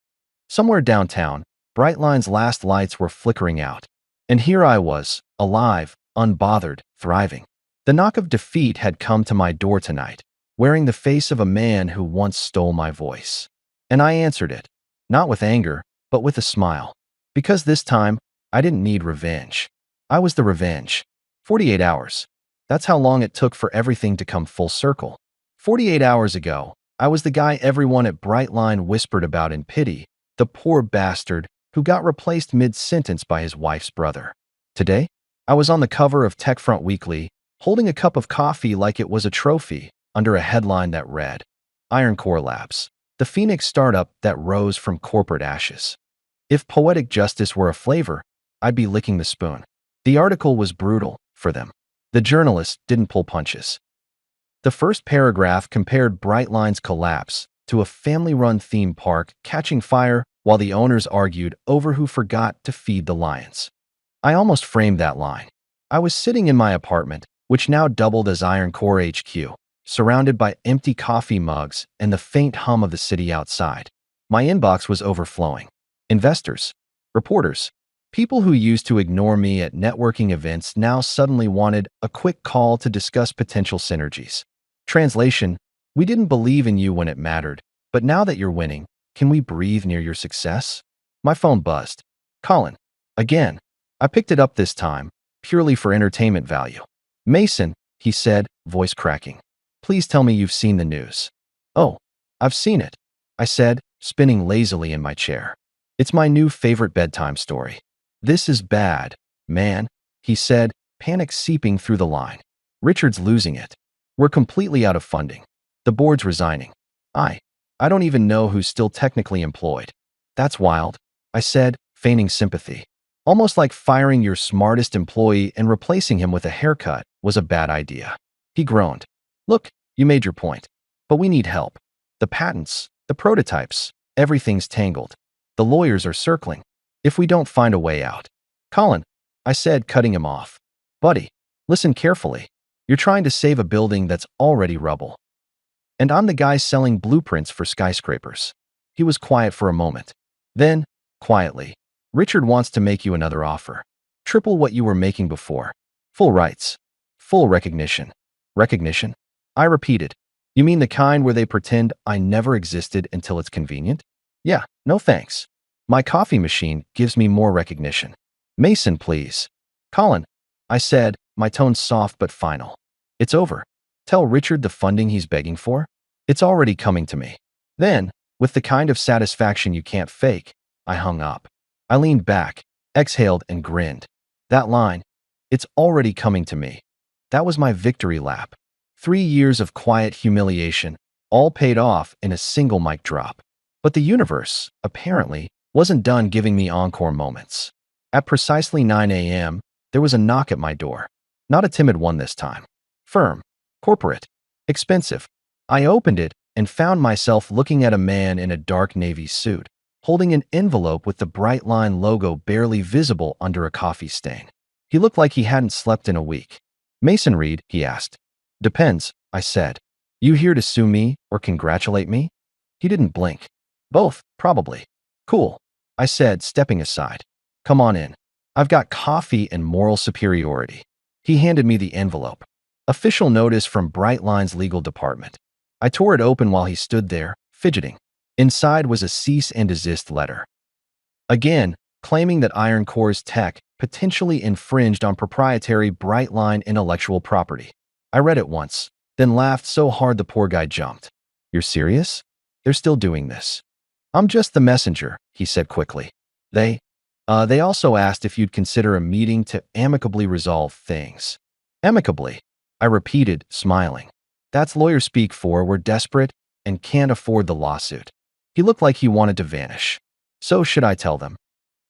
Somewhere downtown, Brightline's last lights were flickering out. And here I was, alive, unbothered, thriving. The knock of defeat had come to my door tonight, wearing the face of a man who once stole my voice. And I answered it, not with anger, but with a smile. Because this time, I didn't need revenge. I was the revenge. 48 hours. That's how long it took for everything to come full circle. 48 hours ago, I was the guy everyone at Brightline whispered about in pity, the poor bastard who got replaced mid-sentence by his wife's brother. Today, I was on the cover of TechFront Weekly, holding a cup of coffee like it was a trophy, under a headline that read, "Iron Core Labs, the Phoenix startup that rose from corporate ashes." If poetic justice were a flavor, I'd be licking the spoon. The article was brutal for them. The journalist didn't pull punches. The first paragraph compared Brightline's collapse to a family-run theme park catching fire while the owners argued over who forgot to feed the lions. I almost framed that line. I was sitting in my apartment, which now doubled as Iron Core HQ, surrounded by empty coffee mugs and the faint hum of the city outside. My inbox was overflowing. Investors, reporters, people who used to ignore me at networking events now suddenly wanted a quick call to discuss potential synergies. Translation: we didn't believe in you when it mattered, but now that you're winning, can we breathe near your success? My phone buzzed. Colin. Again. I picked it up this time, purely for entertainment value. "Mason," he said, voice cracking. Please tell me you've seen the news. Oh, I've seen it, I said, spinning lazily in my chair. It's my new favorite bedtime story. This is bad, man, he said, panic seeping through the line. Richard's losing it. We're completely out of funding. The board's resigning. I don't even know who's still technically employed. That's wild, I said, feigning sympathy. Almost like firing your smartest employee and replacing him with a haircut was a bad idea. He groaned. Look, you made your point. But we need help. The patents, the prototypes, everything's tangled. The lawyers are circling. If we don't find a way out. Colin, I said, cutting him off. Buddy, listen carefully. You're trying to save a building that's already rubble. And I'm the guy selling blueprints for skyscrapers. He was quiet for a moment. Then, quietly, Richard wants to make you another offer. Triple what you were making before. Full rights. Full recognition. Recognition? I repeated. You mean the kind where they pretend I never existed until it's convenient? Yeah, no thanks. My coffee machine gives me more recognition. Mason, please. Colin, I said, my tone soft but final. It's over. Tell Richard the funding he's begging for. It's already coming to me. Then, with the kind of satisfaction you can't fake, I hung up. I leaned back, exhaled, and grinned. That line, it's already coming to me. That was my victory lap. 3 years of quiet humiliation, all paid off in a single mic drop. But the universe, apparently, wasn't done giving me encore moments. At precisely 9 a.m., there was a knock at my door. Not a timid one this time. Firm. Corporate. Expensive. I opened it and found myself looking at a man in a dark navy suit, holding an envelope with the Brightline logo barely visible under a coffee stain. He looked like he hadn't slept in a week. Mason Reed, he asked. Depends, I said. You here to sue me or congratulate me? He didn't blink. Both, probably. Cool, I said, stepping aside. Come on in. I've got coffee and moral superiority. He handed me the envelope. Official notice from Brightline's legal department. I tore it open while he stood there, fidgeting. Inside was a cease and desist letter. Again, claiming that Iron Core's tech potentially infringed on proprietary Brightline intellectual property. I read it once, then laughed so hard the poor guy jumped. You're serious? They're still doing this. I'm just the messenger, he said quickly. They also asked if you'd consider a meeting to amicably resolve things. Amicably, I repeated, smiling. That's lawyer speak for we're desperate and can't afford the lawsuit. He looked like he wanted to vanish. So should I tell them?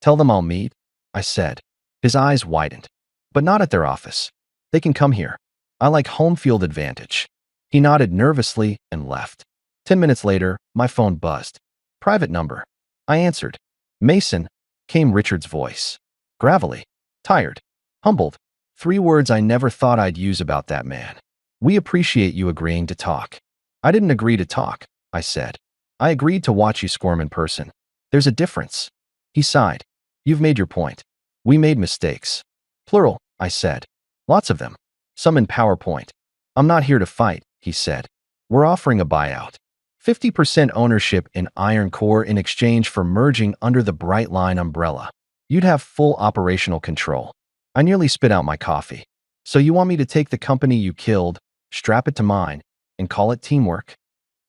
Tell them I'll meet? I said. His eyes widened. But not at their office. They can come here. I like home field advantage. He nodded nervously and left. 10 minutes later, my phone buzzed. Private number. I answered. Mason, came Richard's voice. Gravelly. Tired. Humbled. 3 words I never thought I'd use about that man. We appreciate you agreeing to talk. I didn't agree to talk, I said. I agreed to watch you squirm in person. There's a difference. He sighed. You've made your point. We made mistakes. Plural, I said. Lots of them. Some in PowerPoint. I'm not here to fight, he said. We're offering a buyout. 50% ownership in Iron Core in exchange for merging under the Brightline umbrella. You'd have full operational control. I nearly spit out my coffee. So you want me to take the company you killed, strap it to mine, and call it teamwork?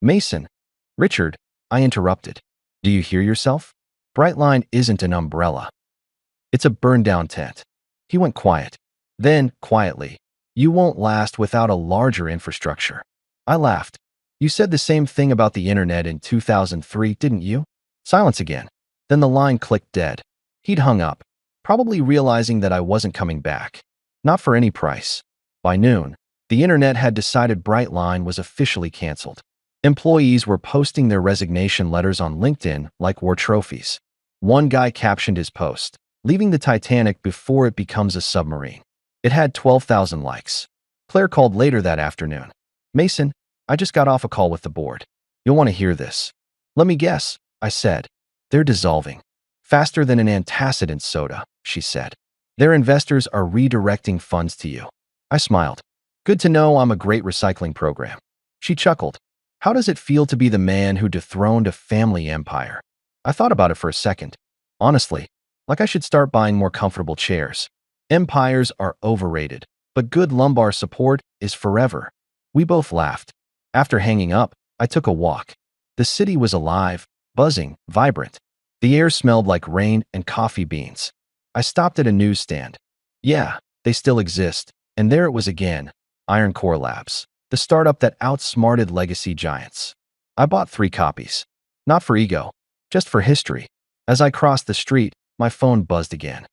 Mason. Richard, I interrupted. Do you hear yourself? Brightline isn't an umbrella. It's a burned-down tent. He went quiet. Then, quietly, you won't last without a larger infrastructure. I laughed. You said the same thing about the internet in 2003, didn't you? Silence again. Then the line clicked dead. He'd hung up, probably realizing that I wasn't coming back. Not for any price. By noon, the internet had decided Brightline was officially canceled. Employees were posting their resignation letters on LinkedIn like war trophies. One guy captioned his post, leaving the Titanic before it becomes a submarine. It had 12,000 likes. Claire called later that afternoon. Mason, I just got off a call with the board. You'll want to hear this. Let me guess, I said. They're dissolving. Faster than an antacid soda, she said. Their investors are redirecting funds to you. I smiled. Good to know I'm a great recycling program. She chuckled. How does it feel to be the man who dethroned a family empire? I thought about it for a second. Honestly, like I should start buying more comfortable chairs. Empires are overrated, but good lumbar support is forever. We both laughed. After hanging up, I took a walk. The city was alive, buzzing, vibrant. The air smelled like rain and coffee beans. I stopped at a newsstand. Yeah, they still exist. And there it was again, Iron Core Labs, the startup that outsmarted legacy giants. I bought 3 copies. Not for ego, just for history. As I crossed the street, my phone buzzed again.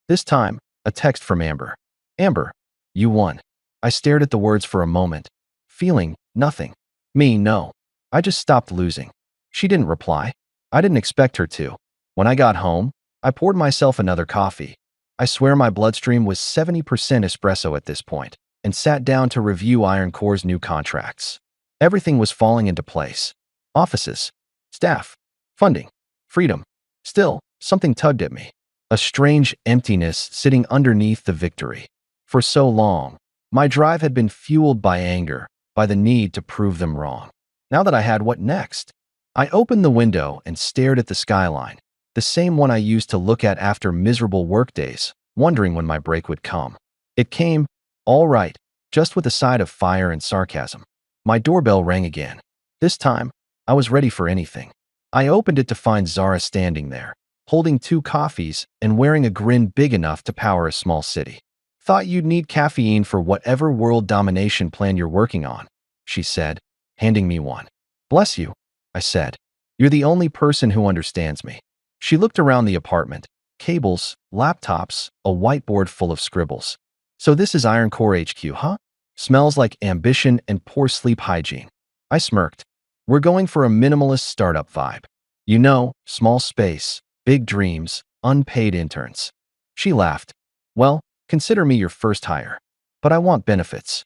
This time, a text from Amber. Amber, you won. I stared at the words for a moment, feeling nothing. Me, no. I just stopped losing. She didn't reply. I didn't expect her to. When I got home, I poured myself another coffee. I swear my bloodstream was 70% espresso at this point, and sat down to review Iron Core's new contracts. Everything was falling into place. Offices, staff, funding, freedom. Still, something tugged at me. A strange emptiness sitting underneath the victory. For so long, my drive had been fueled by anger, by the need to prove them wrong. Now that I had what next? I opened the window and stared at the skyline, the same one I used to look at after miserable workdays, wondering when my break would come. It came, all right, just with a side of fire and sarcasm. My doorbell rang again. This time, I was ready for anything. I opened it to find Zara standing there, holding 2 coffees and wearing a grin big enough to power a small city. Thought you'd need caffeine for whatever world domination plan you're working on, she said, handing me one. Bless you, I said. You're the only person who understands me. She looked around the apartment. Cables, laptops, a whiteboard full of scribbles. So this is Iron Core HQ, huh? Smells like ambition and poor sleep hygiene. I smirked. We're going for a minimalist startup vibe. You know, small space, big dreams, unpaid interns. She laughed. Well, consider me your first hire. But I want benefits.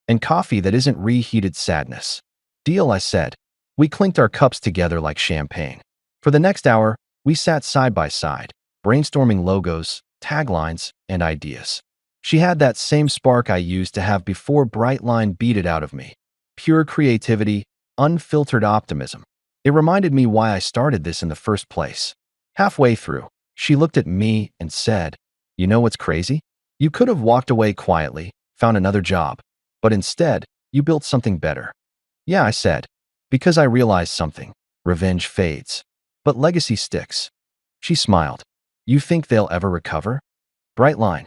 And coffee that isn't reheated sadness. Deal, I said. We clinked our cups together like champagne. For the next hour, we sat side by side, brainstorming logos, taglines, and ideas. She had that same spark I used to have before Brightline beat it out of me. Pure creativity, unfiltered optimism. It reminded me why I started this in the first place. Halfway through, she looked at me and said, You know what's crazy? You could have walked away quietly, found another job, but instead, you built something better. Yeah, I said, because I realized something. Revenge fades, but legacy sticks. She smiled. You think they'll ever recover? Brightline,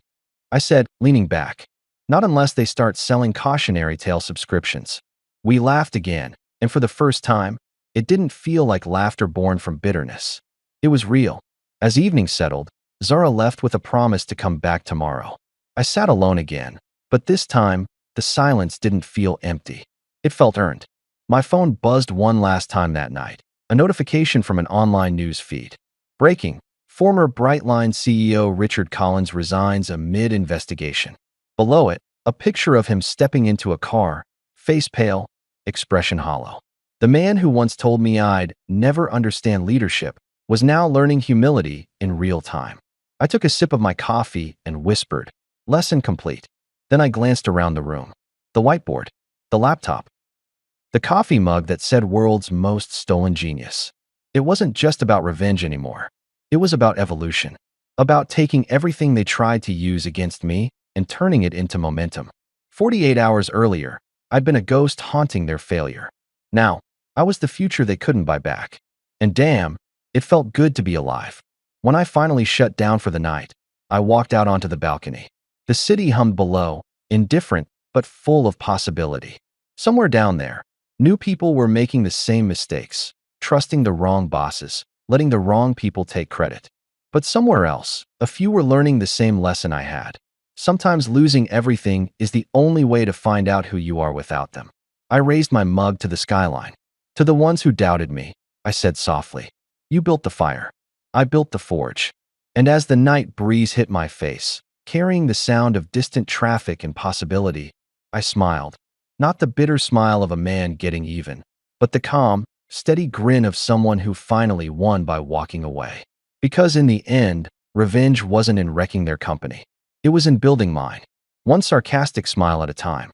I said, leaning back. Not unless they start selling cautionary tale subscriptions. We laughed again, and for the first time, it didn't feel like laughter born from bitterness. It was real. As evening settled, Zara left with a promise to come back tomorrow. I sat alone again, but this time, the silence didn't feel empty. It felt earned. My phone buzzed one last time that night, a notification from an online news feed. Breaking. Former Brightline CEO Richard Collins resigns amid investigation. Below it, a picture of him stepping into a car, face pale, expression hollow. The man who once told me I'd never understand leadership was now learning humility in real time. I took a sip of my coffee and whispered, Lesson complete. Then I glanced around the room. The whiteboard, the laptop, the coffee mug that said world's most stolen genius. It wasn't just about revenge anymore. It was about evolution, about taking everything they tried to use against me and turning it into momentum. 48 hours earlier, I'd been a ghost haunting their failure. Now, I was the future they couldn't buy back. And damn, it felt good to be alive. When I finally shut down for the night, I walked out onto the balcony. The city hummed below, indifferent but full of possibility. Somewhere down there, new people were making the same mistakes, trusting the wrong bosses, letting the wrong people take credit. But somewhere else, a few were learning the same lesson I had. Sometimes losing everything is the only way to find out who you are without them. I raised my mug to the skyline. To the ones who doubted me, I said softly, You built the fire. I built the forge. And as the night breeze hit my face, carrying the sound of distant traffic and possibility, I smiled. Not the bitter smile of a man getting even, but the calm, steady grin of someone who finally won by walking away. Because in the end, revenge wasn't in wrecking their company. It was in building mine, one sarcastic smile at a time.